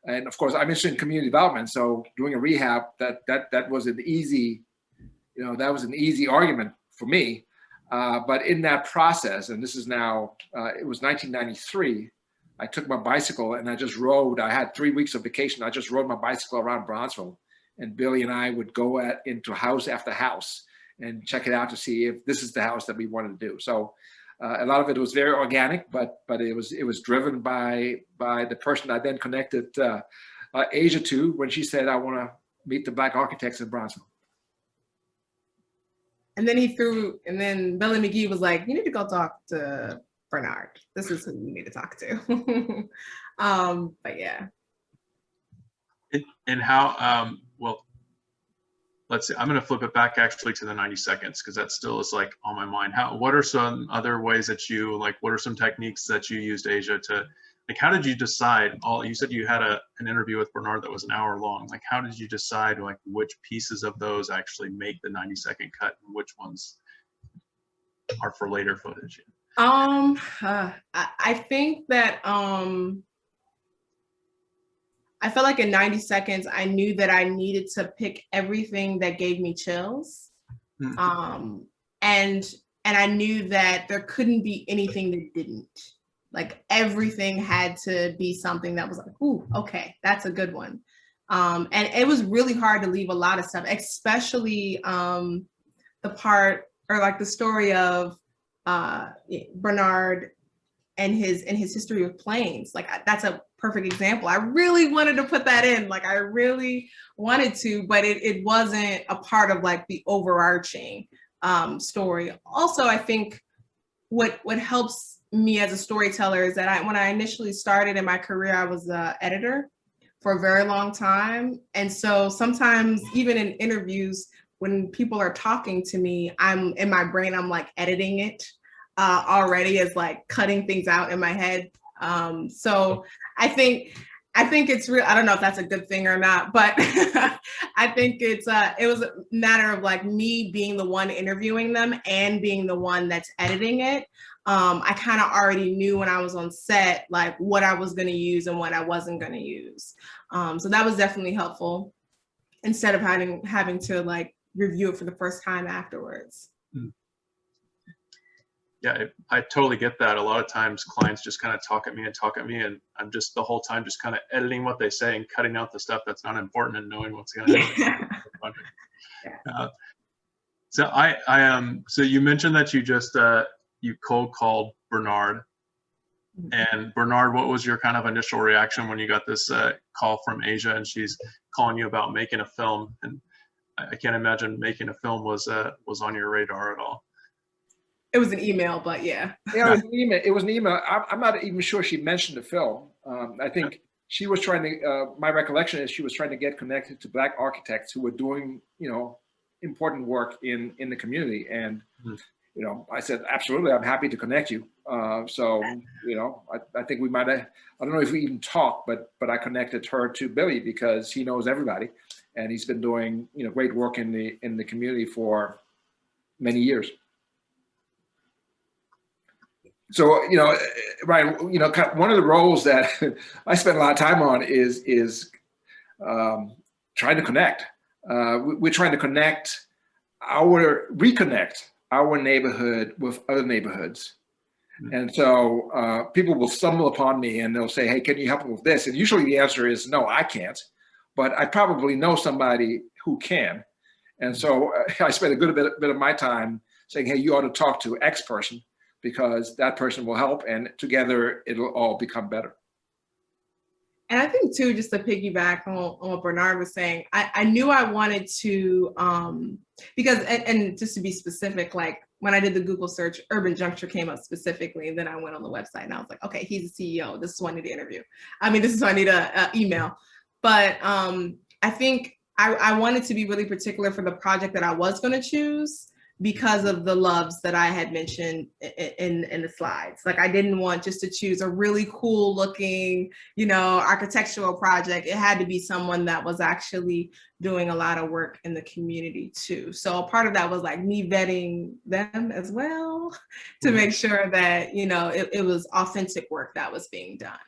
And of course, I'm interested in community development. So doing a rehab, that was an easy, you know, that was an easy argument for me. But in that process, and this is now, it was 1993, I took my bicycle and I just rode. I had 3 weeks of vacation. I just rode my bicycle around Bronzeville. And Billy and I would go into house after house and check it out to see if this is the house that we wanted to do. So a lot of it was very organic, but it was driven by the person I then connected Asia to when she said, I want to meet the Black architects in Bronzeville. And then Billy McGee was like, you need to go talk to Bernard. This is who you need to talk to. But yeah. And how, well, let's see, I'm going to flip it back actually to the 90 seconds because that still is like on my mind. What are some other ways that you, like, what are some techniques that you used, Asia, to, like, how did you decide, you said you had an interview with Bernard that was an hour long. Like, how did you decide, like, which pieces of those actually make the 90-second cut and which ones are for later footage? I think that, I felt like in 90 seconds, I knew that I needed to pick everything that gave me chills. And I knew that there couldn't be anything that didn't. Like everything had to be something that was like, ooh, okay, that's a good one. And it was really hard to leave a lot of stuff, especially the part or like the story of Bernard and his history with planes. Like that's a perfect example. I really wanted to put that in, like I really wanted to, but it wasn't a part of like the overarching story. Also, I think what helps me as a storyteller is that when I initially started in my career, I was an editor for a very long time. And so sometimes even in interviews, when people are talking to me, I'm in my brain, I'm like editing it already as like cutting things out in my head. So I think it's real. I don't know if that's a good thing or not, but I think it was a matter of like me being the one interviewing them and being the one that's editing it. I kind of already knew when I was on set, like what I was going to use and what I wasn't going to use. So that was definitely helpful instead of having to like review it for the first time afterwards. Yeah, I totally get that. A lot of times clients just kind of talk at me, and I'm just the whole time just kind of editing what they say and cutting out the stuff that's not important and knowing what's going to happen. So you mentioned that you just you cold called Bernard. And Bernard, what was your kind of initial reaction when you got this call from Asia and she's calling you about making a film? And I can't imagine making a film was on your radar at all. It was an email, but yeah. Yeah, it was an email. I'm not even sure she mentioned the film. I think she was trying to, my recollection is she was trying to get connected to Black architects who were doing, important work in the community. And, I said, absolutely, I'm happy to connect you. So, I think we might have, I don't know if we even talked, but I connected her to Billy because he knows everybody. And he's been doing, great work in the community for many years. So, Ryan, one of the roles that I spend a lot of time on is trying to connect. We're trying to reconnect our neighborhood with other neighborhoods. And so people will stumble upon me and they'll say, hey, can you help me with this? And usually the answer is, no, I can't. but I probably know somebody who can. And so I spent a good bit of my time saying, hey, you ought to talk to X person because that person will help, and together it'll all become better. And I think too, just to piggyback on what Bernard was saying, I knew I wanted to, because, and just to be specific, like when I did the Google search, Urban Juncture came up specifically, and then I went on the website and I was like, okay, he's the CEO. This is who I need to interview. I mean, this is who I need to email. But I think I wanted to be really particular for the project that I was going to choose because of the loves that I had mentioned in the slides. Like, I didn't want just to choose a really cool looking, you know, architectural project. It had to be someone that was actually doing a lot of work in the community too. So a part of that was like me vetting them as well to make sure that, you know, it was authentic work that was being done.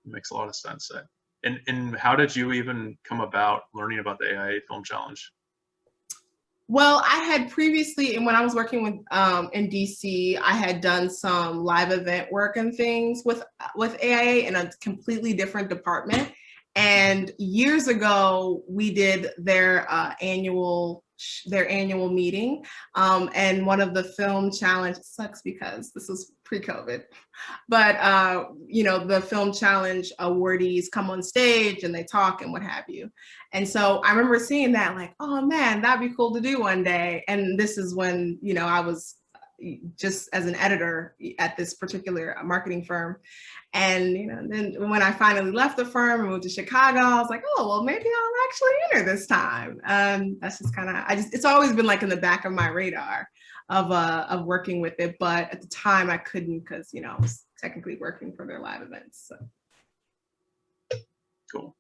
Makes a lot of sense. And how did you even come about learning about the AIA Film Challenge? Well, I had previously, and when I was working with in DC, I had done some live event work and things with AIA in a completely different department. And years ago, we did their annual meeting, and one of the film challenge, it sucks because this was pre-COVID, but you know, the film challenge awardees come on stage and they talk and what have you. And so I remember seeing that, like, oh man, that'd be cool to do one day. And this is when, you know, I was just as an editor at this particular marketing firm. And, you know, then when I finally left the firm and moved to Chicago, I was like, oh, well, maybe I'll actually enter this time. That's just kind of, it's always been like in the back of my radar of working with it. But at the time I couldn't, because, you know, I was technically working for their live events. So. Cool.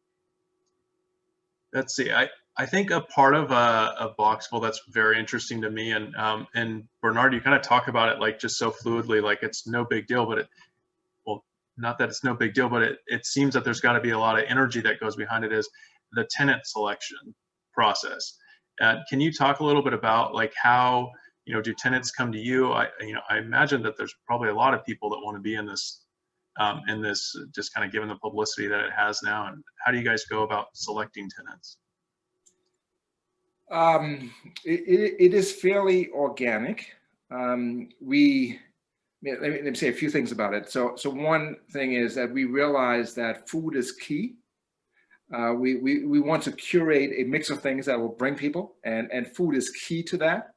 Let's see. I think a part of Boxville that's very interesting to me, and Bernard, you kind of talk about it like just so fluidly, like it's no big deal, but well, not that it's no big deal, but it seems that there's got to be a lot of energy that goes behind it, is the tenant selection process. Can you talk a little bit about like how, you know, do tenants come to you? I imagine that there's probably a lot of people that want to be in this just kind of given the publicity that it has now. And how do you guys go about selecting tenants? It is fairly organic. Let me say a few things about it. So one thing is that we realize that food is key. We want to curate a mix of things that will bring people, and food is key to that.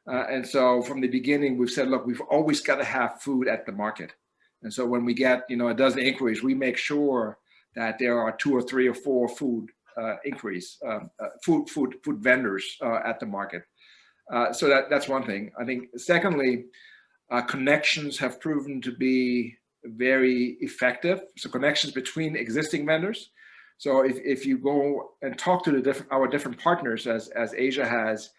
And so from the beginning, we've said, look, we've always got to have food at the market. And so when we get, you know, a dozen inquiries, we make sure that there are 2 or 3 or 4 food food vendors at the market. So that's one thing. I think secondly, connections have proven to be very effective. So connections between existing vendors. So if you go and talk to our different partners, as Asia has,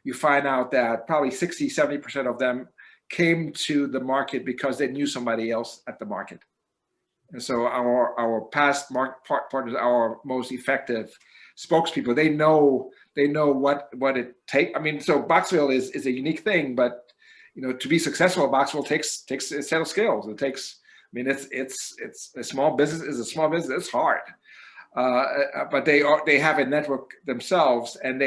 you find out that probably 60–70% of them came to the market because they knew somebody else at the market. And so our past partners, our most effective spokespeople, they know what it takes. I mean, so Boxville is a unique thing, but you know, to be successful at Boxville takes a set of skills. It takes, I mean, it's a small business. Is a small business. It's hard, but they have a network themselves, and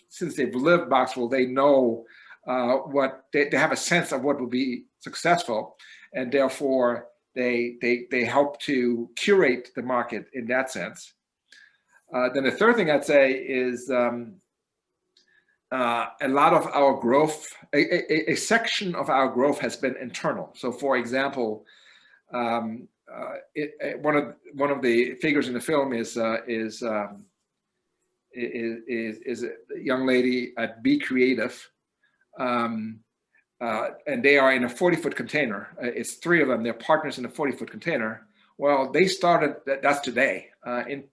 since they've lived Boxville, they know what they have a sense of what will be successful, and therefore they help to curate the market in that sense. Then the third thing I'd say is a lot of our growth, a section of our growth has been internal. So for example, one of the figures in the film is a young lady at Be Creative. And they are in a 40-foot container. It's 3 of them. They're partners in a 40-foot container. Well, they started, that's today.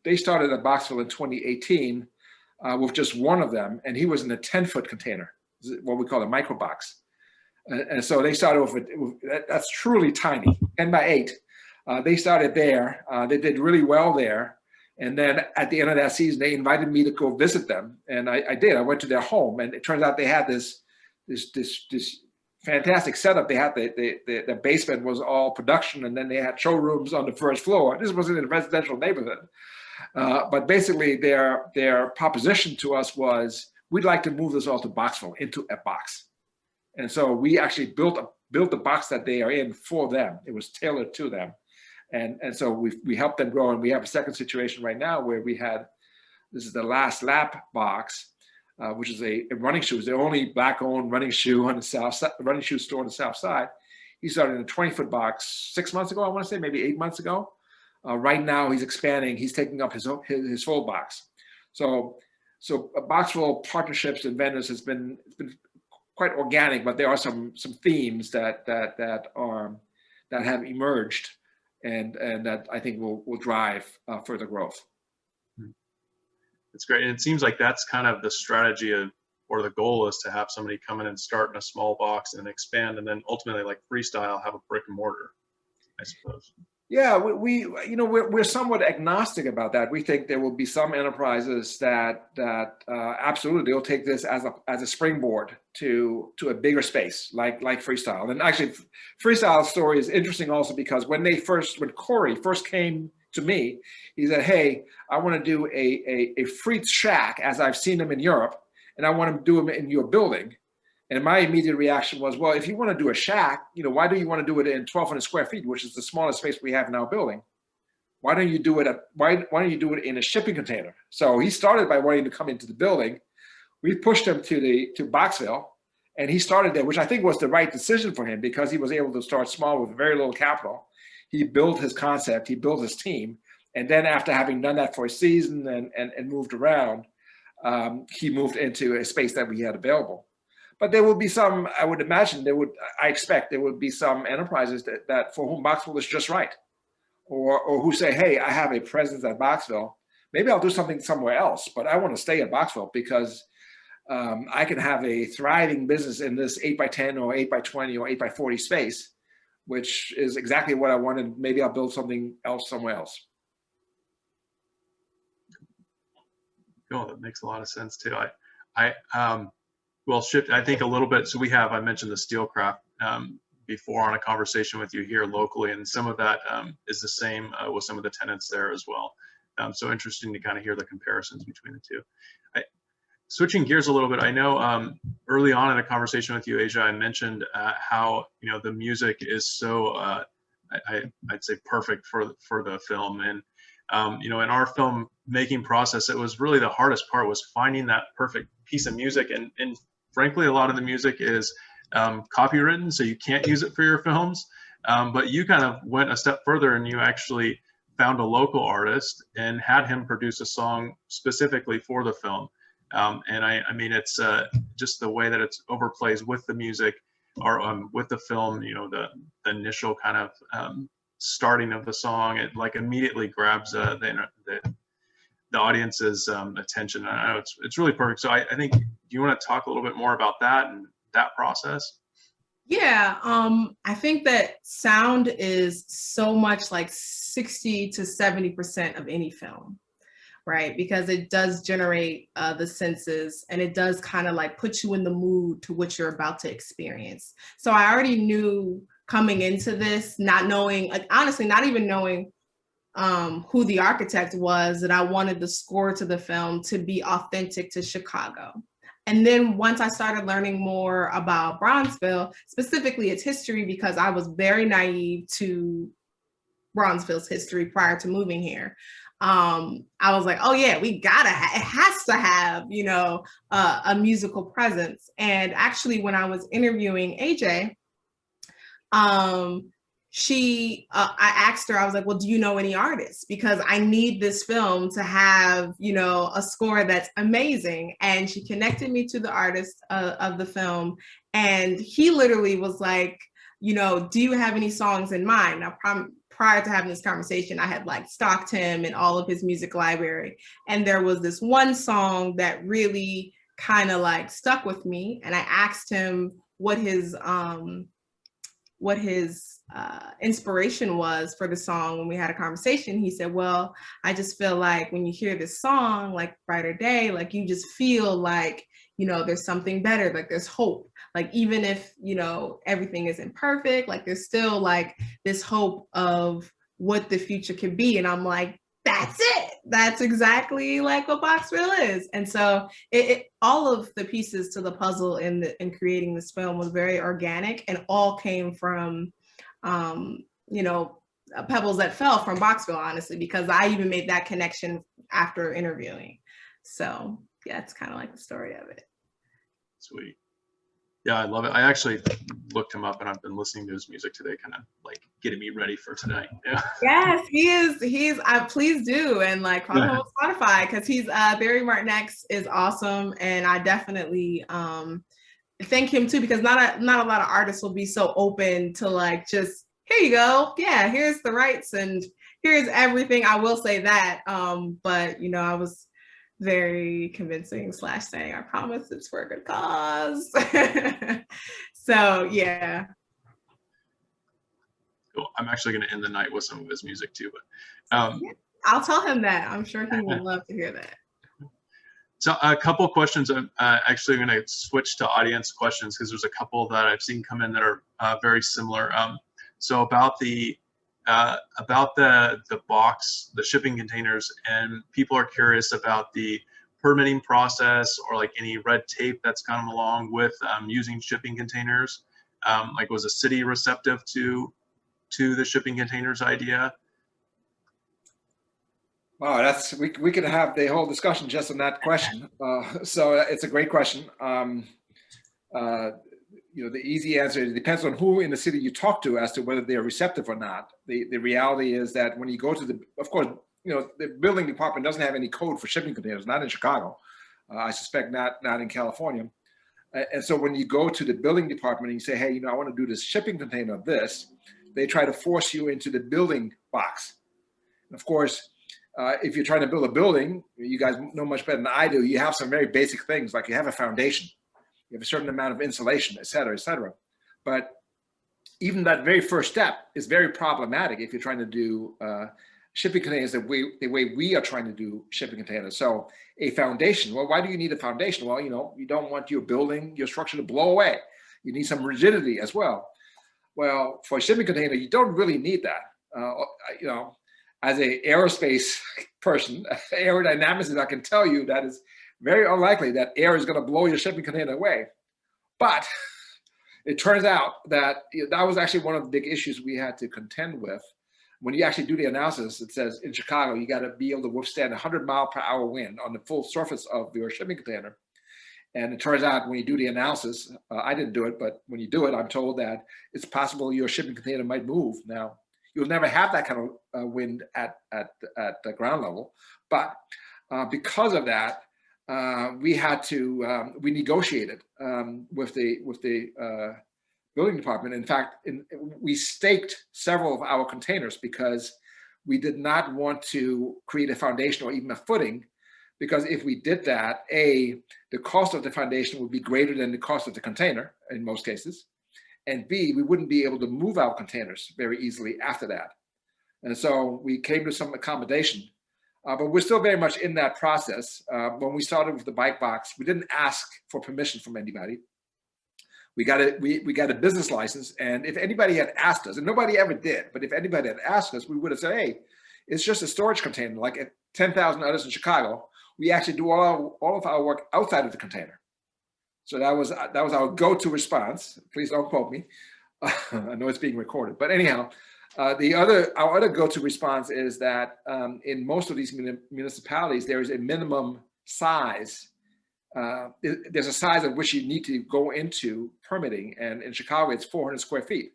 They started at Boxville in 2018 with just one of them, and he was in a 10-foot container, what we call a micro box. And so they started with that's truly tiny, 10 by 8. They started there. They did really well there. And then at the end of that season, they invited me to go visit them. And I did. I went to their home, and it turns out they had this fantastic setup. They had the basement was all production, and then they had showrooms on the first floor. This was in a residential neighborhood. But basically their proposition to us was, we'd like to move this all to Boxville into a box. And so we actually built the box that they are in for them. It was tailored to them. And so we helped them grow. And we have a second situation right now where this is the Last Lap box, which is a running shoe. It's the only Black-owned running shoe on the south side, running shoe store on the south side. He started in a 20-foot box 6 months ago, I want to say, maybe 8 months ago. Right now he's expanding. He's taking up his full box. So Boxville partnerships and vendors it's been quite organic, but there are some themes that have emerged and that I think will drive further growth. It's great. And it seems like that's kind of the strategy or the goal is to have somebody come in and start in a small box and expand, and then ultimately, like Freestyle, have a brick and mortar, I suppose. Yeah, we're somewhat agnostic about that. We think there will be some enterprises that absolutely will take this as a springboard to a bigger space like Freestyle. And actually, Freestyle's story is interesting also because when Corey first came to me, he said, "Hey, I want to do a Freak Shack as I've seen them in Europe, and I want to do them in your building." And my immediate reaction was, well, if you want to do a shack, why do you want to do it in 1,200 square feet, which is the smallest space we have in our building? Why don't you do it why don't you do it in a shipping container? So he started by wanting to come into the building. We pushed him to Boxville, and he started there, which I think was the right decision for him because he was able to start small with very little capital. He built his concept, he built his team, and then after having done that for a season and moved around, he moved into a space that we had available. But there will be some, I expect there would be some enterprises that for whom Boxville is just right. Or who say, hey, I have a presence at Boxville. Maybe I'll do something somewhere else, but I want to stay at Boxville because I can have a thriving business in this 8x10 or 8x20 or 8x40 space, which is exactly what I wanted. Maybe I'll build something else somewhere else. Oh, that makes a lot of sense too. Well, shift, I think a little bit. So I mentioned the Steelcraft before on a conversation with you here locally, and some of that is the same with some of the tenants there as well. So interesting to kind of hear the comparisons between the two. Switching gears a little bit, I know early on in a conversation with you, Asia, I mentioned how the music is so I'd say perfect for the film, and in our film making process, it was really the hardest part was finding that perfect piece of music, and frankly, a lot of the music is copywritten, so you can't use it for your films. But you kind of went a step further and you actually found a local artist and had him produce a song specifically for the film. And I mean, it's just the way that it overplays with the music or with the film, the initial kind of starting of the song, it like immediately grabs the audience's attention. I know it's really perfect. So I think, do you want to talk a little bit more about that and that process? Yeah, I think that sound is so much like 60 to 70% of any film, right? Because it does generate the senses, and it does kind of like put you in the mood to what you're about to experience. So I already knew coming into this, not knowing, like honestly, not even knowing who the architect was, that I wanted the score to the film to be authentic to Chicago. And then once I started learning more about Bronzeville, specifically its history, because I was very naive to Bronzeville's history prior to moving here, I was like, oh yeah, it has to have, a musical presence. And actually, when I was interviewing AJ, I asked her, I was like, well, do you know any artists? Because I need this film to have, a score that's amazing. And she connected me to the artist of the film. And he literally was like, do you have any songs in mind? Now, prior to having this conversation, I had like stalked him and all of his music library. And there was this one song that really kind of like stuck with me. And I asked him what his inspiration was for the song. When we had a conversation, he said, well, I just feel like when you hear this song, like Brighter Day, like you just feel like, there's something better, like there's hope. Like even if, everything isn't perfect, like there's still like this hope of what the future could be. And I'm like, that's it. That's exactly like what Boxville is. And so all of the pieces to the puzzle in creating this film was very organic and all came from, you know, pebbles that fell from Boxville, honestly, because I even made that connection after interviewing. So yeah, it's kind of like the story of it. Sweet. Yeah, I love it. I actually looked him up and I've been listening to his music today, kind of like getting me ready for tonight. Yeah. Yes, he's please do, and like follow him on Spotify, because he's Barry Martinex is awesome, and I definitely thank him too, because not a lot of artists will be so open to like, just here you go, yeah, here's the rights and here's everything. I will say that, but you know, I was very convincing / saying, I promise it's for a good cause. So yeah. Cool. I'm actually going to end the night with some of his music too, but I'll tell him that. I'm sure he would love to hear that. So a couple of questions. I'm actually going to switch to audience questions because there's a couple that I've seen come in that are very similar. So about the box, the shipping containers, and people are curious about the permitting process or like any red tape that's come along with using shipping containers. Like, was a city receptive to the shipping containers idea? Wow, we could have the whole discussion just on that question. So it's a great question. You know, the easy answer is it depends on who in the city you talk to as to whether they're receptive or not. The reality is that when you go to of course, you know, the building department doesn't have any code for shipping containers, not in Chicago. I suspect not in California. And so when you go to the building department and you say, hey, you know, I want to do this shipping container of this, they try to force you into the building box. And of course, if you're trying to build a building, you guys know much better than I do, you have some very basic things, like you have a foundation, you have a certain amount of insulation, et cetera, et cetera. But even that very first step is very problematic if you're trying to do shipping containers the way we are trying to do shipping containers. So a foundation, well, why do you need a foundation? Well, you know, you don't want your building, your structure to blow away. You need some rigidity as well. Well, for a shipping container, you don't really need that. You know, as an aerospace person, aerodynamicist, I can tell you that is very unlikely that air is going to blow your shipping container away. But it turns out that that was actually one of the big issues we had to contend with. When you actually do the analysis, it says in Chicago, you got to be able to withstand 100-mile-per-hour wind on the full surface of your shipping container. And it turns out when you do the analysis, I didn't do it, but when you do it, I'm told that it's possible your shipping container might move. Now, you'll never have that kind of wind at the ground level, but because of that, we had to we negotiated with the building department. In fact, we staked several of our containers because we did not want to create a foundation or even a footing, because if we did that, A, the cost of the foundation would be greater than the cost of the container in most cases. And B, we wouldn't be able to move our containers very easily after that. And so we came to some accommodation, but we're still very much in that process. When we started with the bike box, we didn't ask for permission from anybody. We got a business license, and if anybody had asked us, and nobody ever did, but if anybody had asked us, we would have said, hey, it's just a storage container, like at 10,000 others in Chicago. We actually do all of our work outside of the container. So that was our go-to response. Please don't quote me. I know it's being recorded, but anyhow, our other go-to response is that in most of these municipalities, there is a minimum size. There's a size at which you need to go into permitting, and in Chicago, it's 400 square feet.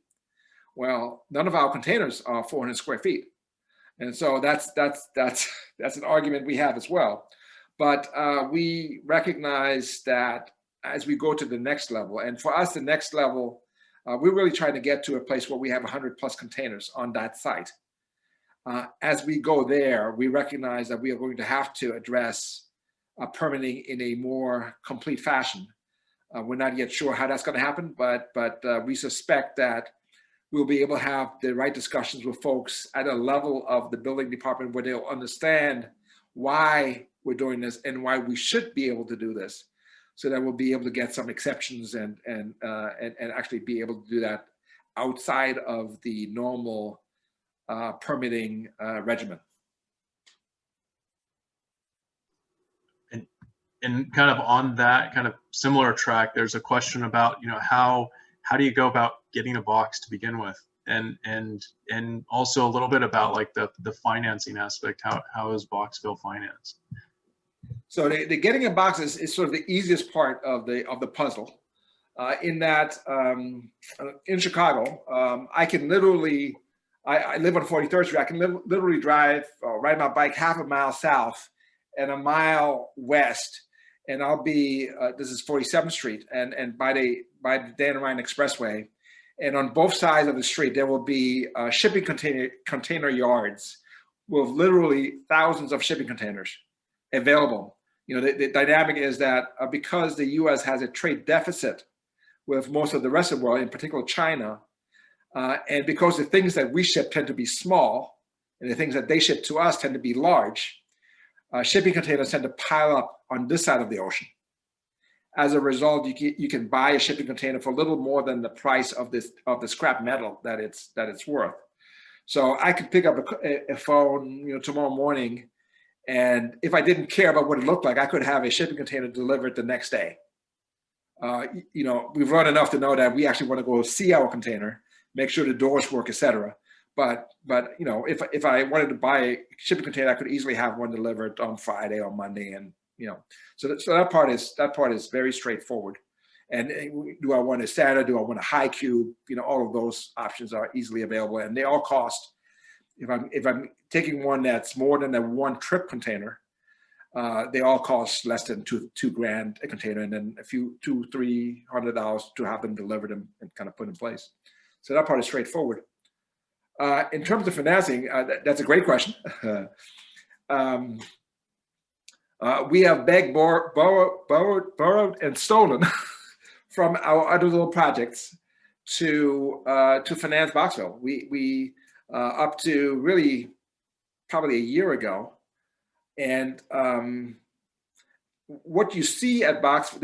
Well, none of our containers are 400 square feet, and so that's an argument we have as well. But we recognize that as we go to the next level, and for us, the next level, we're really trying to get to a place where we have 100+ containers on that site. As we go there, we recognize that we are going to have to address permitting in a more complete fashion. We're not yet sure how that's going to happen, but we suspect that we'll be able to have the right discussions with folks at a level of the building department where they'll understand why we're doing this and why we should be able to do this, so that we'll be able to get some exceptions and actually be able to do that outside of the normal permitting regimen. and kind of on that kind of similar track, there's a question about, you know, how do you go about getting a box to begin with, and also a little bit about like the financing aspect. How is Boxville financed? So the getting a box is sort of the easiest part of the puzzle, in that in Chicago, I can literally, I live on 43rd Street. I can literally drive, ride my bike half a mile south and a mile west, and I'll be, this is 47th Street, and by the Dan Ryan Expressway, and on both sides of the street there will be shipping container yards with literally thousands of shipping containers available. You know, the dynamic is that because the U.S. has a trade deficit with most of the rest of the world, in particular China, and because the things that we ship tend to be small, and the things that they ship to us tend to be large, shipping containers tend to pile up on this side of the ocean. As a result, you can buy a shipping container for a little more than the price of the scrap metal that it's worth. So I could pick up a phone, you know, tomorrow morning, and if I didn't care about what it looked like, I could have a shipping container delivered the next day. You know, we've run enough to know that we actually want to go see our container, make sure the doors work, etc. But you know, if I wanted to buy a shipping container, I could easily have one delivered on Friday or Monday, and you know, so that part is very straightforward. And do I want a standard? Do I want a high cube? You know, all of those options are easily available, and they all cost. If I'm taking one that's more than a one trip container, they all cost less than two grand a container, and then a few $200-300 to have them delivered and kind of put in place. So that part is straightforward. In terms of financing, that's a great question. We have begged, borrowed, and stolen from our other little projects to finance Boxville. We up to really probably a year ago, and what you see at Boxville,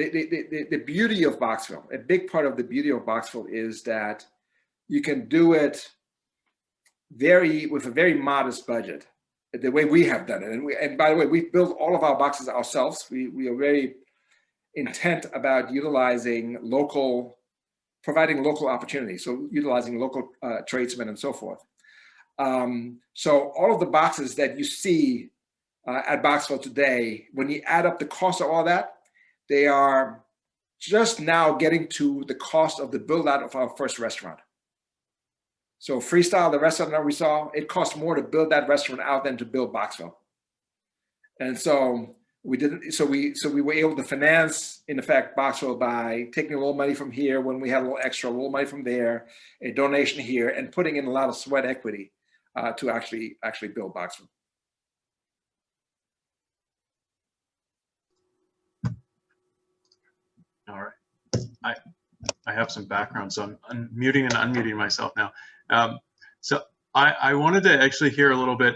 the beauty of Boxville, a big part of the beauty of Boxville is that you can do it with a very modest budget, the way we have done it. And by the way, we built all of our boxes ourselves. We are very intent about providing local opportunities, so utilizing local tradesmen and so forth. So all of the boxes that you see at Boxville today, when you add up the cost of all that, they are just now getting to the cost of the build out of our first restaurant. So Freestyle, the restaurant that we saw, it cost more to build that restaurant out than to build Boxville. And so we were able to finance, in effect, Boxville by taking a little money from here when we had a little extra, a little money from there, a donation here, and putting in a lot of sweat equity to actually build Boxville. All right. I have some background, so I'm muting and unmuting myself now. So I wanted to actually hear a little bit,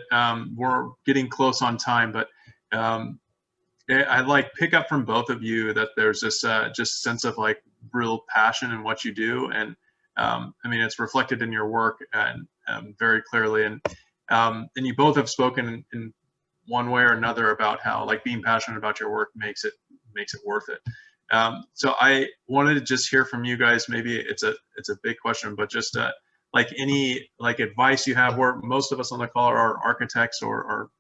we're getting close on time, but I'd like pick up from both of you that there's this just sense of like real passion in what you do. And I mean, it's reflected in your work and very clearly. And you both have spoken in one way or another about how like being passionate about your work makes it worth it. So I wanted to just hear from you guys. Maybe it's a big question, but just like any like advice you have. Where most of us on the call are architects or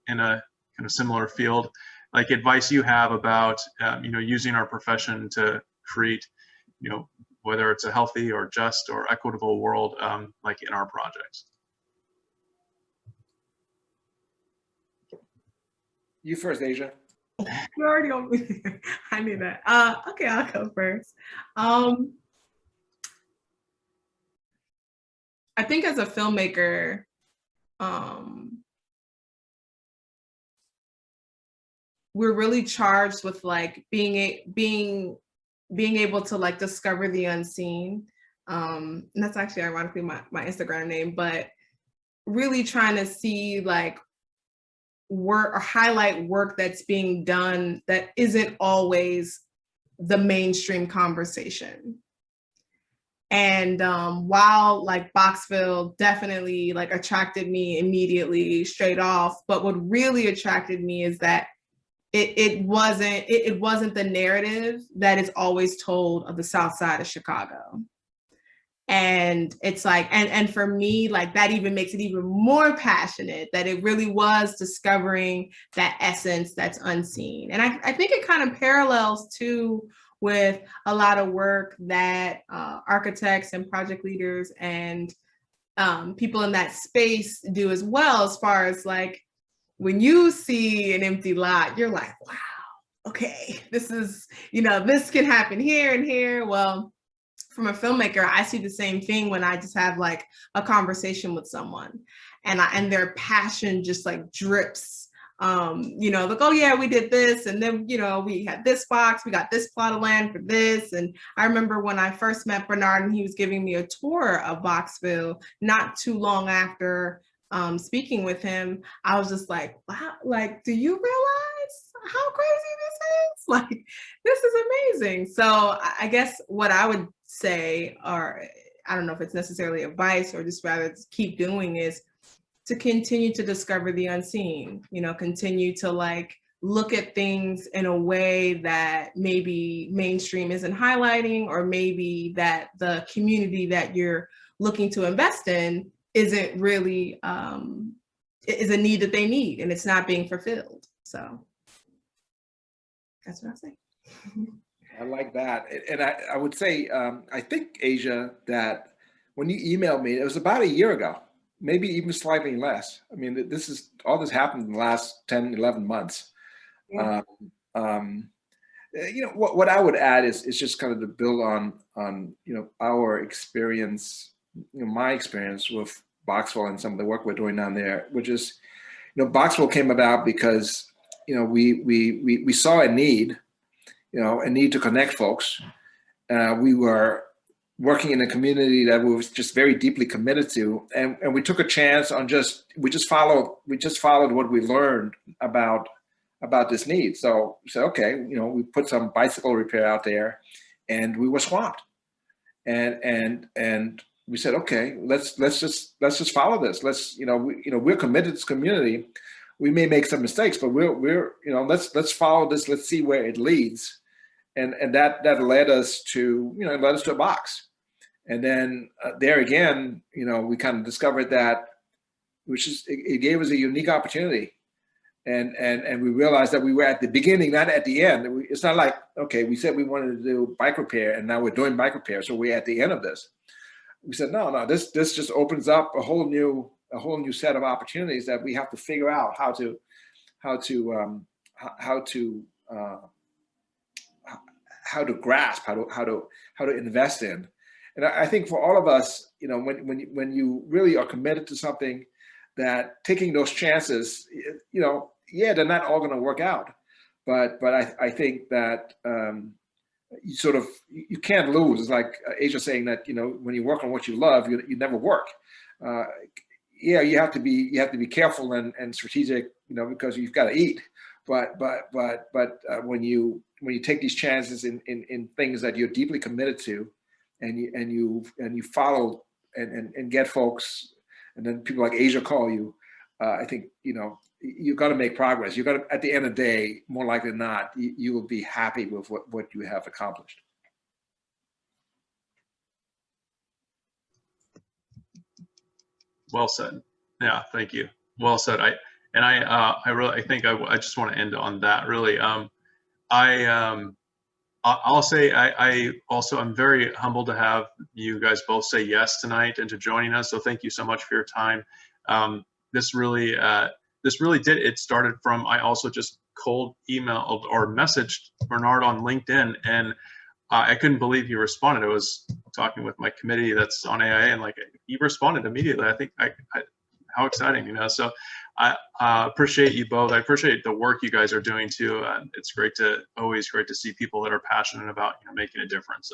in a kind of similar field. Like advice you have about you know, using our profession to create, you know, whether it's a healthy or just or equitable world, like in our projects. You first, Asia. You're already on me. I knew that. Okay, I'll go first. I think as a filmmaker, we're really charged with like being able to like discover the unseen. And that's actually ironically my Instagram name, but really trying to see like work or highlight work that's being done that isn't always the mainstream conversation. And while like Boxville definitely like attracted me immediately straight off, but what really attracted me is that it wasn't the narrative that is always told of the South Side of Chicago. And it's like, and for me, like that even makes it even more passionate, that it really was discovering that essence that's unseen. And I think it kind of parallels too with a lot of work that architects and project leaders and people in that space do as well, as far as like, when you see an empty lot, you're like, wow, okay, this is, this can happen here and here. Well, from a filmmaker, I see the same thing when I just have like a conversation with someone and their passion just like drips. Like, oh yeah, we did this. And then, we had this box, we got this plot of land for this. And I remember when I first met Bernard and he was giving me a tour of Boxville not too long after speaking with him, I was just like, wow, like, do you realize how crazy this is? Like, this is amazing. So I guess what I would say, or I don't know if it's necessarily advice or just rather keep doing, is to continue to discover the unseen, continue to like look at things in a way that maybe mainstream isn't highlighting, or maybe that the community that you're looking to invest in isn't really, is a need that they need and it's not being fulfilled. So that's what I say. I like that. And I would say, I think, Asia, that when you emailed me, it was about a year ago, maybe even slightly less. I mean, all this happened in the last 10, 11 months. Yeah. What I would add is just kind of to build on our experience, my experience with Boxville and some of the work we're doing down there, which is, Boxville came about because, we saw a need, a need to connect folks. We were working in a community that we was just very deeply committed to, and we took a chance on we just followed what we learned about this need. So we said, okay, we put some bicycle repair out there, and we were swamped, and we said, okay, let's just follow this. We're committed to this community. We may make some mistakes, but let's follow this. Let's see where it leads. And that led us to, a box. And then there again, we kind of discovered that, it gave us a unique opportunity. And we realized that we were at the beginning, not at the end. It's not like, okay, we said we wanted to do bike repair and now we're doing bike repair, so we're at the end of this. We said, no, this just opens up a whole new set of opportunities that we have to figure out how to grasp, how to invest in. And I think for all of us, when you really are committed to something, that taking those chances, they're not all going to work out, but I think that you can't lose. It's like Asia saying that when you work on what you love, you never work. You have to be careful and strategic, because you've got to eat. But when you take these chances in things that you're deeply committed to, and you follow and get folks, and then people like Asia call you, I think you've got to make progress. You've got to, at the end of the day, more likely than not, you will be happy with what you have accomplished. Well said. Yeah, thank you. Well said. I think I just want to end on that. Really, I'll say I also am very humbled to have you guys both say yes tonight and to joining us. So thank you so much for your time. This really did. It started from, I also just cold emailed or messaged Bernard on LinkedIn, and I couldn't believe he responded. I was talking with my committee that's on AIA, and like he responded immediately. I think how exciting, So I appreciate you both. I appreciate the work you guys are doing too. It's always great to see people that are passionate about making a difference.